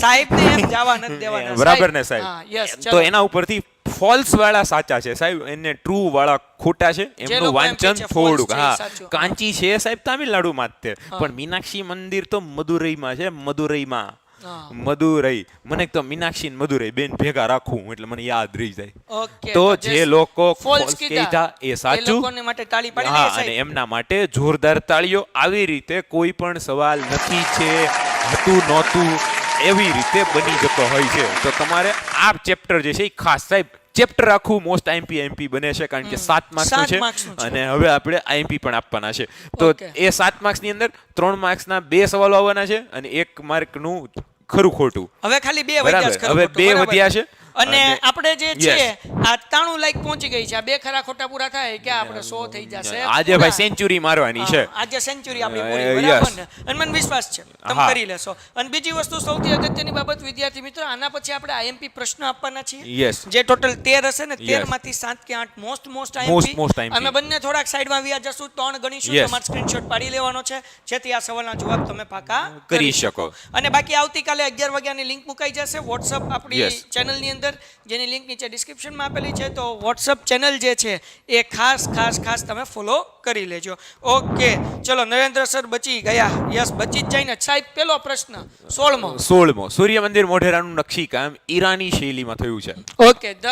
સાહેબને એમ જવા નથી દેવાના. બરાબર ને સાહેબ? હા, યસ. તો એના ઉપરથી ફોલ્સ વાળા સાચા છે સાહેબ, એને ટ્રુ વાળા ખોટા છે. એમનું લોકો એમ કહે વાંચન છે false થોડુંક છે, હા સાચું. કાંચી છે સાહેબ તામિલનાડુમાં જ તે, પણ મીનાક્ષી મંદિર તો મદુરઈમાં છે. મદુરઈમાં હા. મદુરઈ. મને તો મીનાક્ષી ને મદુરઈ બેન ભેગા રાખું એટલે મને યાદ રહી જાય. ઓકે, તો જે લોકો false false કીધા, કીધા એ સાચું. લોકોને માટે તાળી પાડી હા, દઈએ સાહેબ. અને એમના માટે જોરદાર તાળીઓ. આવી રીતે કોઈ પણ સવાલ નથી છે, હતું નહોતું એવી રીતે બની જતો હોય છે. તો તમારે આ ચેપ્ટર જે છે એ ખાસ સાહેબ ચેપ્ટર આખું મોસ્ટ આઈએમપી બને છે કારણ કે 7 માર્ક્સનું 7 માર્ક્સનું છે છે. અને હવે આપણે આઈએમપી પણ આપવાના છે. તો Okay. એ 7 માર્ક્સની અંદર 3 માર્ક્સના 2 સવાલો આવવાના છે અને 1 માર્કનું ખરું ખોટું. હવે ખાલી 2 બરાબર. વધ્યા છે. ખરું હવે ખોટું, 2 બરાબર. વધ્યા છે અને આપણે જે છે Yes. આ 93 લાઈક પહોંચી ગઈ છે. આ 2 ખરા ખોટા પૂરા થાય કે આપણે 100 થઈ જશે. આજે પૂરા. ભાઈ સેન્ચુરી મારવાની છે. હા, આજે સેન્ચુરી આપણી પૂરી, Yes. બરાબર ને? અને મને વિશ્વાસ છે તમે હા. કરી લેશો. અને બીજી વસ્તુ સૌથી અગત્યની બાબત વિદ્યાર્થી મિત્રો, આના પછી આપણે આઈએમપી પ્રશ્ન આપવાના છીએ. Yes. જે ટોટલ 13 હશે ને, Yes. 13 માંથી 7 કે 8 મોસ્ટ most આઈએમપી. IMP. અમે બંને થોડાક સાઈડમાં વ્યા જશું, 3 ગણીશું. Yes. તમારે સ્ક્રીનશોટ પાડી લેવાનો છે જેથી આ સવાલના જવાબ તમે પાકા કરી શકો. અને બાકી આવતીકાલે 11 વાગ્યાની લિંક મુકાઈ જશે વોટ્સઅપ આપણી Yes. ચેનલની અંદર, જેની લિંક નીચે ડિસ્ક્રિપ્શનમાં આપેલી છે. તો વોટ્સઅપ ચેનલ જે છે એ ખાસ તમે ફોલો કરી લેજો. ઓકે, ચલો નરેન્દ્ર સર બચી ગયા. યસ, બચી જ જાય ને સાહેબ. પેલો પ્રશ્ન 16મો. સૂર્ય મંદિર મોઢેરાનું નકશીકામ ઈરાની શૈલીમાં થયું છે. ઓકે, ધ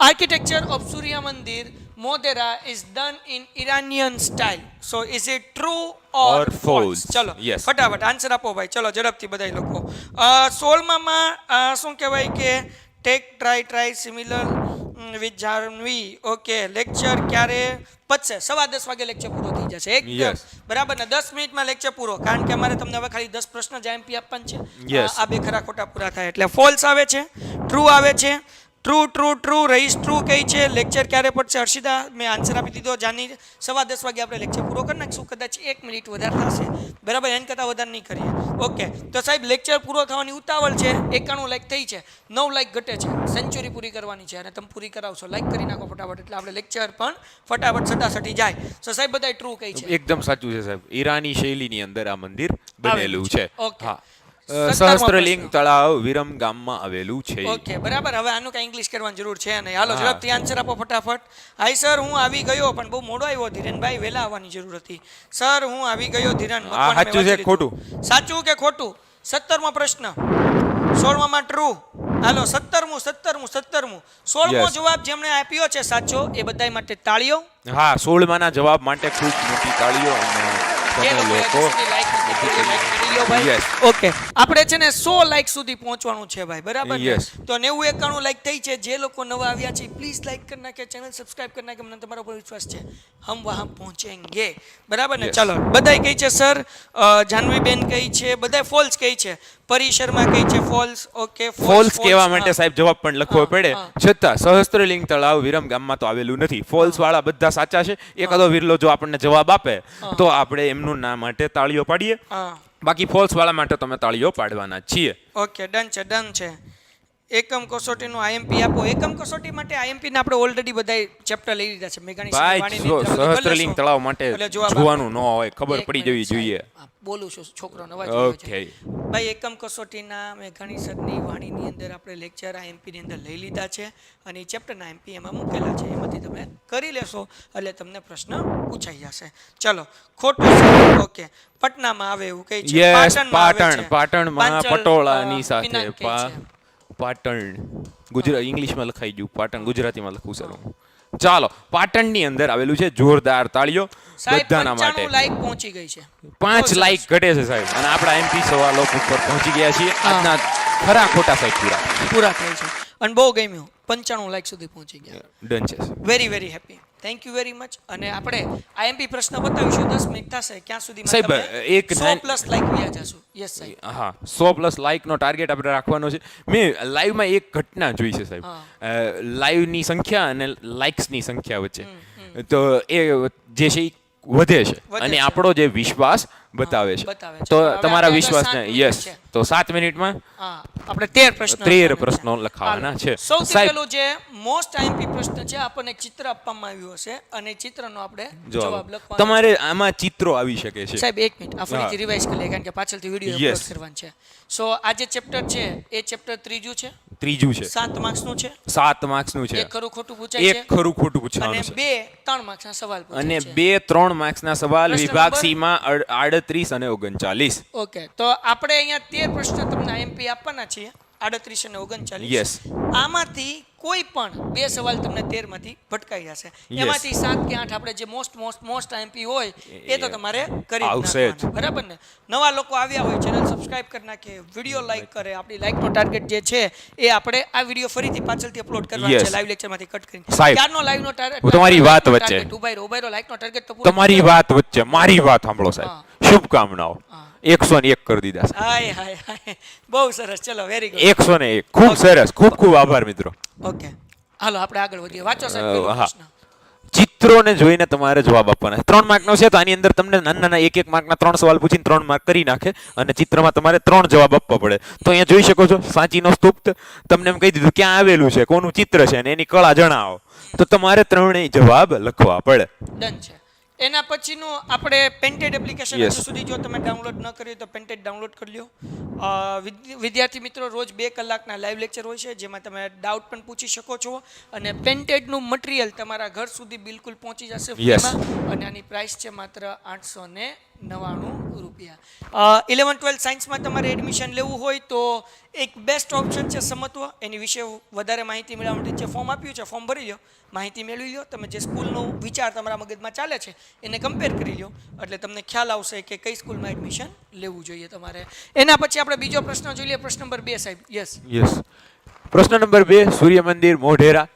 આર્કિટેક્ચર ઓફ સૂર્ય મંદિર Modhera is done in Iranian style. So is it true or Or false? false. ચલો Yes. ફટાફટ આન્સર આપો ભાઈ. ચલો ઝડપથી બધા લોકો. 16માં શું કહેવાય કે take try similar with Jahnavi. Okay, lecture ક્યારે પતશે? 10:15 વાગે લેક્ચર પૂરો થઈ જશે. એકદમ Yes. બરાબર ને? 10 મિનિટમાં લેક્ચર પૂરો, કારણ કે અમારે તમને હવે ખાલી 10 પ્રશ્ન જ આઈએમપી આપવાના છે. Yes. આ 2 ખરા ખોટા પૂરા થાય એટલે ફોલ્સ આવે છે, ટ્રુ આવે છે. ટ્રુ રહીશ ટ્રુ કઈ છે. લેક્ચર ક્યારે પડશે? હર્ષિતા મેં આન્સર આપી દીધો. જાની 10:15 વાગે આપણે લેક્ચર પૂરો કરી નાખીશું. કદાચ 1 મિનિટ વધારે થશે, બરાબર? એન કરતાં વધારે નહીં કરીએ. ઓકે, તો સાહેબ લેક્ચર પૂરો થવાની ઉતાવળ છે. 91 લાઈક થઈ છે, 9 લાઈક ઘટે છે. સેન્ચુરી પૂરી કરવાની છે અને તમે પૂરી કરાવશો. લાઈક કરી નાખો ફટાફટ એટલે આપણે લેક્ચર પણ ફટાફટ સટાસટી જાય. તો સાહેબ બધા ટ્રુ કઈ છે? એકદમ સાચું છે સાહેબ. ઈરાની શૈલીની અંદર આ મંદિર બનેલું છે. ઓકે. હા. 17મો સહસ્ત્રલિંગ પ્રશ્ન. તળાવ વિરમ ગામમાં આવેલું છે. ઓકે, બરાબર. હવે આનું કઈ ઇંગ્લિશ કરવાની જરૂર છે નહીં. હાલો ઝડપથી આન્સર આપો ફટાફટ. હાય સર, હું આવી ગયો પણ બહુ મોડો આવ્યો. ધીરેનભાઈ વહેલા આવવાની જરૂર હતી. સર, હું આવી ગયો. ધીરેન આ સાચું છે ખોટું? સાચું કે ખોટું? 17મો પ્રશ્ન. 16માં ટ્રુ. હાલો 17મું 16મો Yes. જવાબ જેમણે આપ્યો છે સાચો એ બધાય માટે તાળીઓ. હા, 16માના જવાબ માટે ખૂબ મોટી તાળીઓ. અને જે તમે લોકોએ લોકો સુધી like નથી કરી, like કરી લ્યો ભાઈ. Yes. ઓકે, આપણે છે ને 100 લાઈક સુધી પહોંચવાનું છે ભાઈ, બરાબર ને? Yes. તો 90-91 લાઈક થઈ છે. જે લોકો નવા આવ્યા છે પ્લીઝ લાઈક કરી નાખે, ચેનલ સબસ્ક્રાઇબ કરી નાખે. મને તમારા પર વિશ્વાસ છે હમ વહાં પહોંચેંગે, બરાબર ને? Yes. ચલો, બધાય કહી છે સર. જાહ્નવીબેન કહી છે, બધાય ફોલ્સ કહી છે. પરી શર્મા કહી છે ફોલ્સ. ઓકે, ફોલ્સ કહેવા માટે સાહેબ જવાબ પણ લખવો હા, પડે. હા. છતાં સહસ્ત્રલિંગ તળાવ વિરમ ગામમાં તો આવેલું નથી. ફોલ્સ વાળા બધા સાચા છે. એકાદો વિરલો જો આપણને જવાબ આપે તો આપણે એમનું નામ માટે તાળીઓ પાડીએ. હા, બાકી ફોલ્સ વાળા માટે તમે તાળીઓ પાડવાના જ છીએ. ઓકે, ડન છે. એકમ કસોટીનું આઈએમપી આપો. એકમ કસોટી માટે આઈએમપી ને આપણે ઓલરેડી બધાય ચેપ્ટર લઈ લીધા છે. મેઘાણી ભાઈ વાણીની અંદર આપણે કરી સહસ્ત્રલિંગ લેશું. તળાવ માટે એટલે જવાબ જોવાનું ન હોય, ખબર એક પડી મિનિટ જવી જોઈએ. સાહેબ. હા, બોલું છું, છોકરો નવા જેવો છે. ઓકે. ભાઈ એકમ કસોટીના મેઘાણી સરની વાણીની અંદર આપણે લેક્ચર આઈએમપી ની અંદર લઈ લીધા છે અને એ ચેપ્ટરના આઈએમપી એમાં મૂકેલા છે. એમાંથી તમે કરી લેશો એટલે તમને પ્રશ્ન પૂછાઈ જશે. ચલો, ખોટું છે. ઓકે, પટનામાં આવે એવું કહે છે. યસ, પાટણમાં આવે છે. પાટણમાં પાંચલ, પટોળાની સાથે પિનાક કહે છે. પાટણ ગુજરાત ઇંગ્લિશમાં લખાઈ ગયું. પાટણ ગુજરાતીમાં લખું સર હું. ચાલો, પાટણની અંદર આવેલું છે. જોરદાર તાળીઓ સાહેબ બધાના 95 માટે. લાઈક પહોંચી ગઈ છે. 5 લાઈક ઘટે છે સાહેબ. અને આપણા એમપી સવાલો ઉપર પહોંચી ગયા છીએ. આજના ખરા ખોટા સાહેબ પૂરા થાય છે અને બહુ ગમ્યું. 95 લાઈક સુધી પહોંચી ગયા. ડન છે. Very happy. Thank you very much. અને આપણે આઈએમપી પ્રશ્ન બતાવીશું 10 મિનિટ થશે ક્યાં સુધીમાં સાહેબ, તમે એક 100+ લાઈક વ્યા જશો. યસ સાહેબ. હા 100+ લાઇકનો ટાર્ગેટ આપણે રાખવાનો છે. મેં લાઈવમાં એક ઘટના જોઈ છે સાહેબ, લાઈવની સંખ્યા અને લાઇક્સની સંખ્યા વચ્ચે તો એ જે છે એ વધે છે અને આપણો જે વિશ્વાસ બતાવે છે. બતાવે છે. તો હવે તમારા આપણે વિશ્વાસને 7 મિનિટ યસ, છે. તો 7 મિનિટમાં હા આપણે 13 13 પ્રશ્નો લખાવાના હાલો. છે. સૌથી સાહેબ, પહેલું જે મોસ્ટ આઈએમપી પ્રશ્ન છે, આપણને એક ચિત્ર આપવામાં આવ્યું હશે અને ચિત્રનો આપણે જવાબ લખવાનો તમારે આમાં ચિત્રો આવી શકે છે. સાહેબ એક મિનિટ આ ફરીથી રિવાઇઝ કરી લઈએ કારણ કે પાછળથી વિડીયો Yes. અપલોડ કરવાનું છે. સો આ જે ચેપ્ટર છે એ ચેપ્ટર ત્રીજું છે, ત્રીજું છે, 7 માર્ક્સનું છે, 7 માર્ક્સનું છે, એક ખરું ખોટું પૂછાય એક છે ખરું ખોટું અને પૂછવાનું છે 2-3 માર્ક્સના સવાલ અને પૂછાય છે. 2-3 માર્ક્સના સવાલ પ્રશ્ન વિભાગ નંબર? સી માં 38 અને 39. ઓકે તો આપણે અહીંયા 13 પ્રશ્ન તમને આઈએમપી આપવાના છીએ, 38 અને 39. Yes. આમાંથી કોઈ પણ 2 સવાલ તમને 13 માંથી ભટકાઈ જશે. એમાંથી 7 કે 8 આપણે જે મોસ્ટ આઈએમપી હોય એ તો તમારે કરી જ આવશે જ. નાખવાના. બરાબર ને? નવા લોકો આવ્યા હોય ચેનલ સબસ્ક્રાઇબ કરી નાખે, વિડીયો લાઈક કરે, આપણી લાઈકનો ટાર્ગેટ જે છે એ આપણે આ વિડીયો ફરીથી પાછળથી અપલોડ કરવાનો Yes. છે લાઈવ લેક્ચરમાંથી કટ કરીને. સાહેબ, ક્યારનો લાઈવનો ટાર્ગેટ હું તમારી વાત વચ્ચે. ઉભા રહો લાઈકનો ટાર્ગેટ તો પૂરો તમારી વાત વચ્ચે મારી વાત સાંભળો સાહેબ. શુભકામનાઓ. 101 કરી દીધા છે. હાય હાય હાય બહુ સરસ. ચલો વેરી ગુડ. 101 ખૂબ સરસ. ખૂબ આભાર મિત્રો. ઓકે હાલો આપણે આગળ વધીએ. વાંચો સાહેબ પહેલો હા. પ્રશ્ન. ચિત્રોને જોઈને તમારે જવાબ આપવાના છે. 3 માર્કનો છે તો આની અંદર તમને નાના 1-1 માર્કના 3 સવાલ પૂછીને 3 માર્ક કરી નાખે અને ચિત્રમાં તમારે 3 જવાબ આપવા પડે. તો અહીંયા જોઈ શકો છો સાંચીનો સ્તૂપ. તમને એમ કહી દીધું ક્યાં આવેલું છે, કોનું ચિત્ર છે અને એની કળા જણાવો. તો તમારે 3 જવાબ લખવા પડે. ડન છે. એના પછીનું આપણે પેન્ટેડ એપ્લિકેશન Yes. હજુ સુધી જો તમે ડાઉનલોડ ન કર્યું તો પેન્ટેડ ડાઉનલોડ કરી લ્યો. વિદ્યાર્થી મિત્રો રોજ 2 કલાકના લાઈવ લેક્ચર હોય છે જેમાં તમે ડાઉટ પણ પૂછી શકો છો અને પેન્ટેડનું મટીરિયલ તમારા ઘર સુધી બિલકુલ પહોંચી જશે Yes. ફ્રીમાં અને આની પ્રાઇસ છે માત્ર 899 રૂપિયા. 11-12 સાયન્સમાં તમારે એડમિશન લેવું હોય તો એક બેસ્ટ ઓપ્શન છે સમત્વ. એની વિશે વધારે માહિતી મેળવવા માટે જે ફોર્મ આપ્યું છે ફોર્મ ભરી લો, માહિતી મેળવી લો. તમે જે સ્કૂલનો વિચાર તમારા મગજમાં ચાલે છે એને કમ્પેર કરી લો એટલે તમને ખ્યાલ આવશે કે કઈ સ્કૂલમાં એડમિશન લેવું જોઈએ તમારે. એના પછી આપણે બીજો પ્રશ્ન જોઈ લઈએ. પ્રશ્ન નંબર 2 સાહેબ. યસ. પ્રશ્ન નંબર 2 સૂર્ય મંદિર મોઢેરા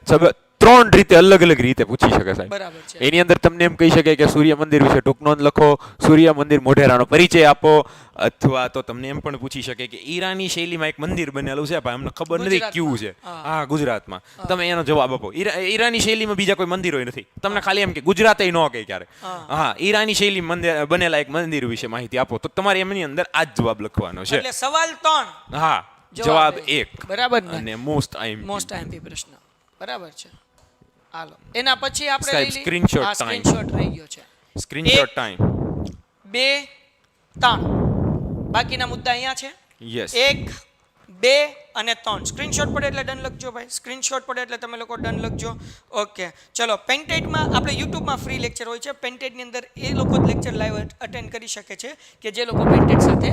3 રીતે અલગ રીતે પૂછી શકે સાહેબ. બરાબર છે. એની અંદર તમને એમ કહી શકે કે સૂર્ય મંદિર વિશે ટૂંક નોંધ લખો, સૂર્ય મંદિર મોઢેરાનો પરિચય આપો, અથવા તો તમને એમ પણ પૂછી શકે કે ઈરાની શૈલીમાં એક મંદિર બનેલું છે પણ અમને ખબર નથી ક્યું છે. હા ગુજરાતમાં. તમે એનો જવાબ આપો. ઈરાની શૈલીમાં બીજા કોઈ મંદિરો નથી. તમને ખાલી એમ કે ગુજરાતે ન કહે ક્યારે. હા ઈરાની શૈલી બનેલા એક મંદિર વિશે માહિતી આપો. તો તમારે એમની અંદર આ જ જવાબ લખવાનો છે. એટલે સવાલ 3 હા જવાબ 1 બરાબર ને? અને મોસ્ટ આઈએમપી પ્રશ્ન બરાબર છે. હાલો એના પછી આપણે સાહેબ, લઈ લઈએ. screenshot હા, time. screenshot રહી ગયો છે. Screenshot time. 2 3 બાકીના મુદ્દા અહીંયા છે. યસ. 1 2 અને 3 સ્ક્રીનશોટ પડે એટલે ડન લખજો ભાઈ. સ્ક્રીનશોટ પડે એટલે તમે લોકો ડન લખજો. ઓકે ચલો. પેન્ટેડમાં આપણે યુટ્યુબમાં ફ્રી લેક્ચર હોય છે. પેન્ટેડની અંદર એ લોકો જ લેક્ચર લાઈવ અટેન્ડ કરી શકે છે કે જે લોકો પેન્ટેડ સાથે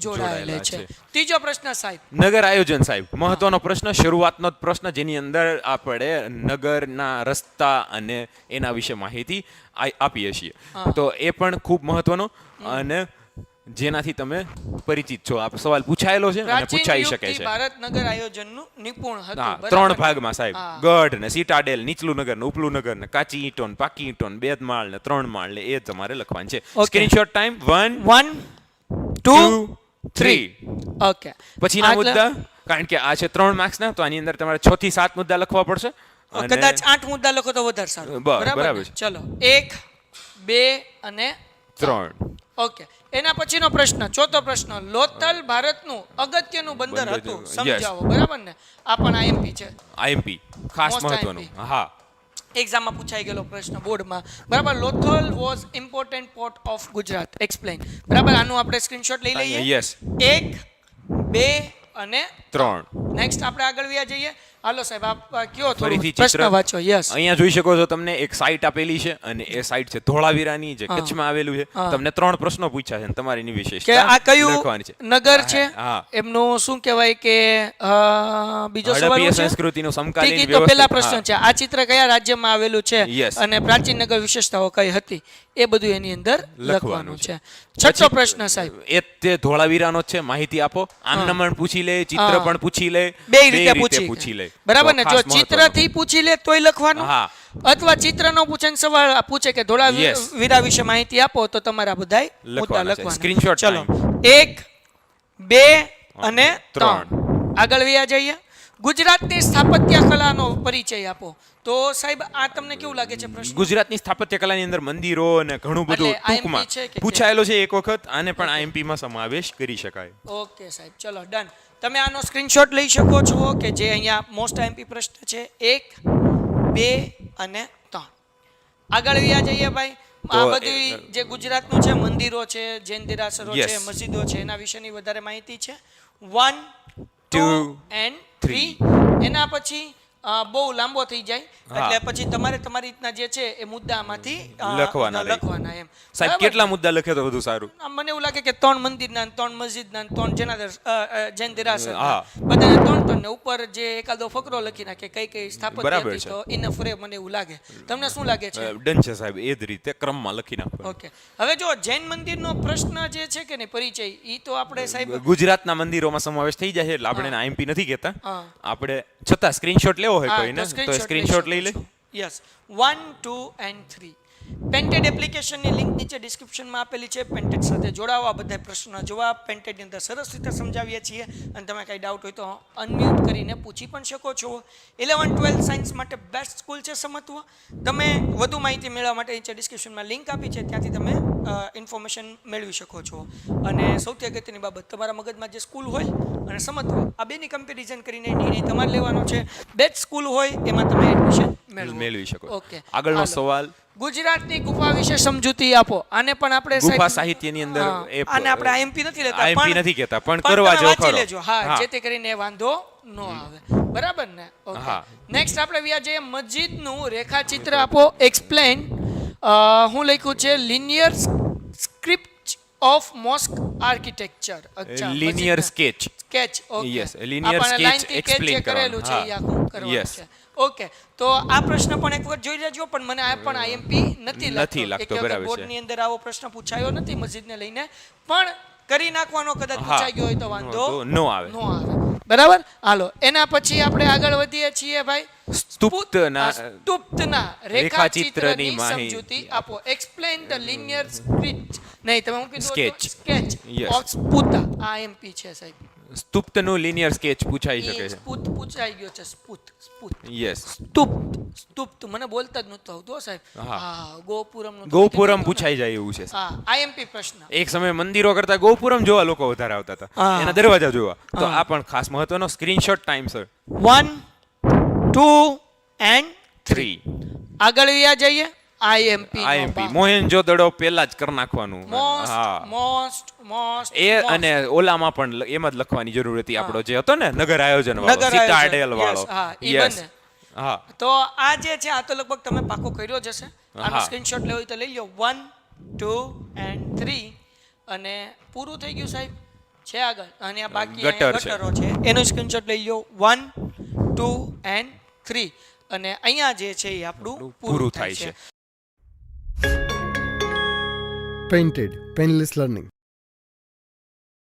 જોડાયેલા છે. ત્રીજો પ્રશ્ન સાહેબ. નગર આયોજન સાહેબ મહત્વનો પ્રશ્ન, શરૂઆતનો જ પ્રશ્ન જેની અંદર આપણે નગરના રસ્તા અને એના વિશે માહિતી આપીએ છીએ. તો એ પણ ખૂબ મહત્વનો અને જેનાથી તમે પરિચિત છો. આ સવાલ પૂછાયેલો છે અને પૂછાઈ શકે છે. ભારત નગર આયોજનનું નિપુણ હતું. હા, બરાબર 3 ભાગમાં સાહેબ. ગઢ ને સિટાડેલ, નીચલું નગર ને ઉપલું નગર ને કાચી ઈંટો ને પાકી ઈંટો ને 2 માળ ને 3 માળ ને એ તમારે લખવાનું છે. Screenshot time 1 2 3. ઓકે પછીના મુદ્દા કારણ કે આ છે 3 માર્ક્સના તો આની અંદર તમારે 6 થી 7 મુદ્દા લખવા પડશે. કદાચ 8 મુદ્દા લખો તો વધારે સારું. બરાબર ને? ચલો 1 2 અને 3. ઓકે એના પછીનો પ્રશ્ન, ચોથો પ્રશ્ન. લોથલ ભારતનું અગત્યનું બંદર હતું સમજાવો. બરાબર ને? આ પણ આઈએમપી છે. આઈએમપી ખાસ Most મહત્વનું. IMP. હા એક્ઝામમાં પૂછાઈ ગયેલો પ્રશ્ન બોર્ડમાં. બરાબર. Lothal was important port of Gujarat. Explain. બરાબર. આનું આપણે સ્ક્રીનશોટ લઈ લઈએ. યસ. 1 2 અને 3. નેક્સ્ટ આપણે આગળ વ્યા જઈએ. હાલો સાહેબ આપ કયો થોડું ફરીથી પ્રશ્ન ચિત્ર વાંચો. યસ. અહીંયા જોઈ શકો છો તમને એક સાઇટ આપેલી છે અને એ સાઇટ છે ધોળાવીરાની જે કચ્છમાં આવેલું છે. તમને 3 પ્રશ્નો પૂછ્યા છે અને તમારી એની કે વિશેષતા આ કયું લખવાની છે. નગર છે, હા. એમનું શું કહેવાય કે બીજો સવાલ હડપ્પીય શું છે? સંસ્કૃતિનું સમકાલીન ઠીક, ઈ તો પહેલા વ્યવસ્થિત. પ્રશ્ન છે. આ ચિત્ર કયા રાજ્યમાં આવેલું છે Yes. અને પ્રાચીન નગર વિશેષતાઓ કઈ હતી એ બધું એની અંદર લખવાનું છે. પછી છઠ્ઠો પ્રશ્ન સાહેબ. એ તે ધોળાવીરાનો જ છે. માહિતી આપો. આમનામ પૂછી લે, ચિત્ર પણ પૂછી લે, બે રીતે પૂછી પૂછી લે. બરાબર ને? તો જો ખાસ મહત્વનું. ચિત્રથી પૂછી લે તોય લખવાનું હા અથવા ચિત્રનો પૂછે ને સવાલ પૂછે કે ધોળાવીરા વિશે માહિતી આપો તો તમારા બધાય મુદ્દા લખવાના છે. લખવાના. Screenshot ચલો time. 1 2 અને 3. 3 આગળ વ્યા જઈએ. ગુજરાતની સ્થાપત્ય કલાનો પરિચય આપો. તો સાહેબ આ તમને કેવું લાગે છે પ્રશ્ન? ગુજરાતની સ્થાપત્ય કલાની અંદર મંદિરો અને ઘણું બધું એટલે ટૂંકમાં IMP છે કે પૂછાયેલો છે એક વખત, આને પણ IMP માં સમાવેશ કરી શકાય. ઓકે સાહેબ, ચલો ડન. તમે આનો સ્ક્રીનશોટ લઈ શકો છો કે જે અહીંયા મોસ્ટ આઈએમપી પ્રશ્ન છે 1 2 અને 3. આગળ વ્યા જઈએ ભાઈ. આ તો બધું જે ગુજરાતનું છે મંદિરો છે, જૈન દેરાસરો છે, Yes. મસ્જિદો છે, એના વિશેની વધારે માહિતી છે. 1 2 Two, and 3. 3. એના પછી બહુ લાંબો થઈ જાય હા. એટલે પછી તમારે તમારી રીતના જે છે એ મુદ્દામાંથી લખવાના રહે. લખવાના એમ. સાહેબ બરાબર? કેટલા મુદ્દા લખે તો વધુ સારું? આમ મને એવું લાગે કે 3 મંદિરના ને 3 મસ્જિદના ને 3 જૈન દેરાસર હા. બધાને 3 ને ઉપર જે એકાદો ફકરો લખી નાખે કઈ સ્થાપત્ય બરાબર હતી છે. તો ઇનફ રે મને એવું લાગે. તમને શું લાગે છે? ડન છે સાહેબ, એ જ રીતે ક્રમમાં લખી નાખવાનું. ઓકે, હવે જો જૈન મંદિરનો પ્રશ્ન જે છે કે ને પરિચય ઈ તો આપણે સાહેબ ગુજરાતના મંદિરોમાં સમાવેશ થઈ જાય છે એટલે આપણે એને IMP નથી કહેતા. હા. આપણે છતાં સ્ક્રીનશોટ લેવો હોય હા, કોઈને તો તો સ્ક્રીનશોટ લઈ લે. Yes 1 2 and 3. પેન્ટેડ એપ્લિકેશનની લિંક નીચે ડિસ્ક્રિપ્શનમાં આપેલી છે. પેન્ટેડ સાથે જોડાવા, બધા પ્રશ્નના જવાબ પેન્ટેડની અંદર સરસ રીતે સમજાવીએ છીએ અને તમે કાંઈ ડાઉટ હોય તો અનમ્યુટ કરીને પૂછી પણ શકો છો. 11 12 સાયન્સ માટે બેસ્ટ સ્કૂલ છે સમત્વ. તમે વધુ માહિતી મેળવવા માટે નીચે ડિસ્ક્રિપ્શનમાં લિંક આપી છે, ત્યાંથી તમે ઇન્ફોર્મેશન મેળવી શકો છો. અને સૌથી અગત્યની બાબત, તમારા મગજમાં જે સ્કૂલ હોય અને સમત્વ આ બેની કમ્પેરિઝન કરીને નિર્ણય તમારે લેવાનો છે. બેસ્ટ સ્કૂલ હોય એમાં તમે એડમિશન મેળવી શકો. ઓકે, આગળનો હાલો. સવાલ, ગુજરાતની ગુફા વિશે સમજૂતી આપો. આને પણ આપણે ગુફા સાહેબ, સાહિત્યની અંદર હા, એ આને આપણે IMP નથી લેતા, IMP પણ- નથી કહેતા, પણ પણ કરવા તમે જેવો વાંચી ખરો. લેજો. હા, હા. જેથી કરીને વાંધો ન આવે. બરાબર ને? ઓકે. હા. નેક્સ્ટ આપણે વ્યા જઈએ. મસ્જિદનું રેખાચિત્ર આપો. એક્સપ્લેન. હું લખ્યું છે linear script of mosque architecture. Linear sketch. Sketch. Okay. Yes, linear આપણને sketch લાઈનથી explain sketch જે કરેલું છે કરવાનું. એ આખું કરવાનું Yes. છે. ઓકે, તો આ પ્રશ્ન પણ એક વખત જોઈ લેજો, પણ મને આ પણ IMP નથી નથી લાગતો, એક વખત બરાબર છે. બોર્ડની અંદર આવો પ્રશ્ન પૂછાયો નથી મસ્જિદને લઈને, પણ કરી નાખવાનો કદાચ હા. પૂછાઈ ગયો હોય તો વાંધો તો ન આવે. ન આવે. બરાબર. હાલો, એના પછી આપણે આગળ વધીએ છીએ ભાઈ. સ્તુપ્તના સ્તુપ્તના રેખાચિત્રની સમજૂતી આપો. Explain the linear script. નહીં, તમે હું કીધું Sketch. Sketch Yes. ઓફ સ્પુતા. આ IMP છે સાહેબ. સ્તુપ્તનું લિનિયર સ્કેચ પૂછાઈ શકે એ છે. સ્પુત પૂછાઈ ગયો છે. સ્પુત. યસ. સ્તુપ્ત મને બોલતા જ નહોતું આવતું હો સાહેબ. હા. હા, ગોપુરમનું તો ગોપુરમ કીધું હતું ને. પૂછાઈ જાય એવું છે. હા, IMP પ્રશ્ન. એક સમયે મંદિરો કરતા ગોપુરમ જોવા લોકો વધારે આવતા હતા, હા. એના દરવાજા જોવા. તો હા. આ પણ ખાસ મહત્વનો સ્ક્રીનશોટ ટાઈમ સર. 1 2 and 3. આગળ વ્યા જઈએ. IMP IMP મોહેનજોદડો પહેલા જ કરી નાખવાનું. મોસ્ટ હા. મોસ્ટ એ અને ઓલામાં પણ એમ જ લખવાની જરૂર હતી. આપણો જે હતો ને નગર આયોજન વાળો, નગર આયોજન. સિટાડેલ Yes, વાળો. હા, ઈ Yes. બંને. હા. તો આ જે છે આ તો લગભગ તમે પાકો કર્યો જ હશે. આનો હા. સ્ક્રીનશોટ લેવો હોય તો લઈ લો. 1 2 and 3 અને પૂરું થઈ ગયું સાહેબ. છે આગળ અને આ બાકી ગટર અહીંયા છે. ગટરો છે એનો સ્ક્રીનશોટ લઈ લો. 1 2 and 3 અને અહીંયા જે છે એ આપણું પૂરું થાય છે. Painted, Painless Learning.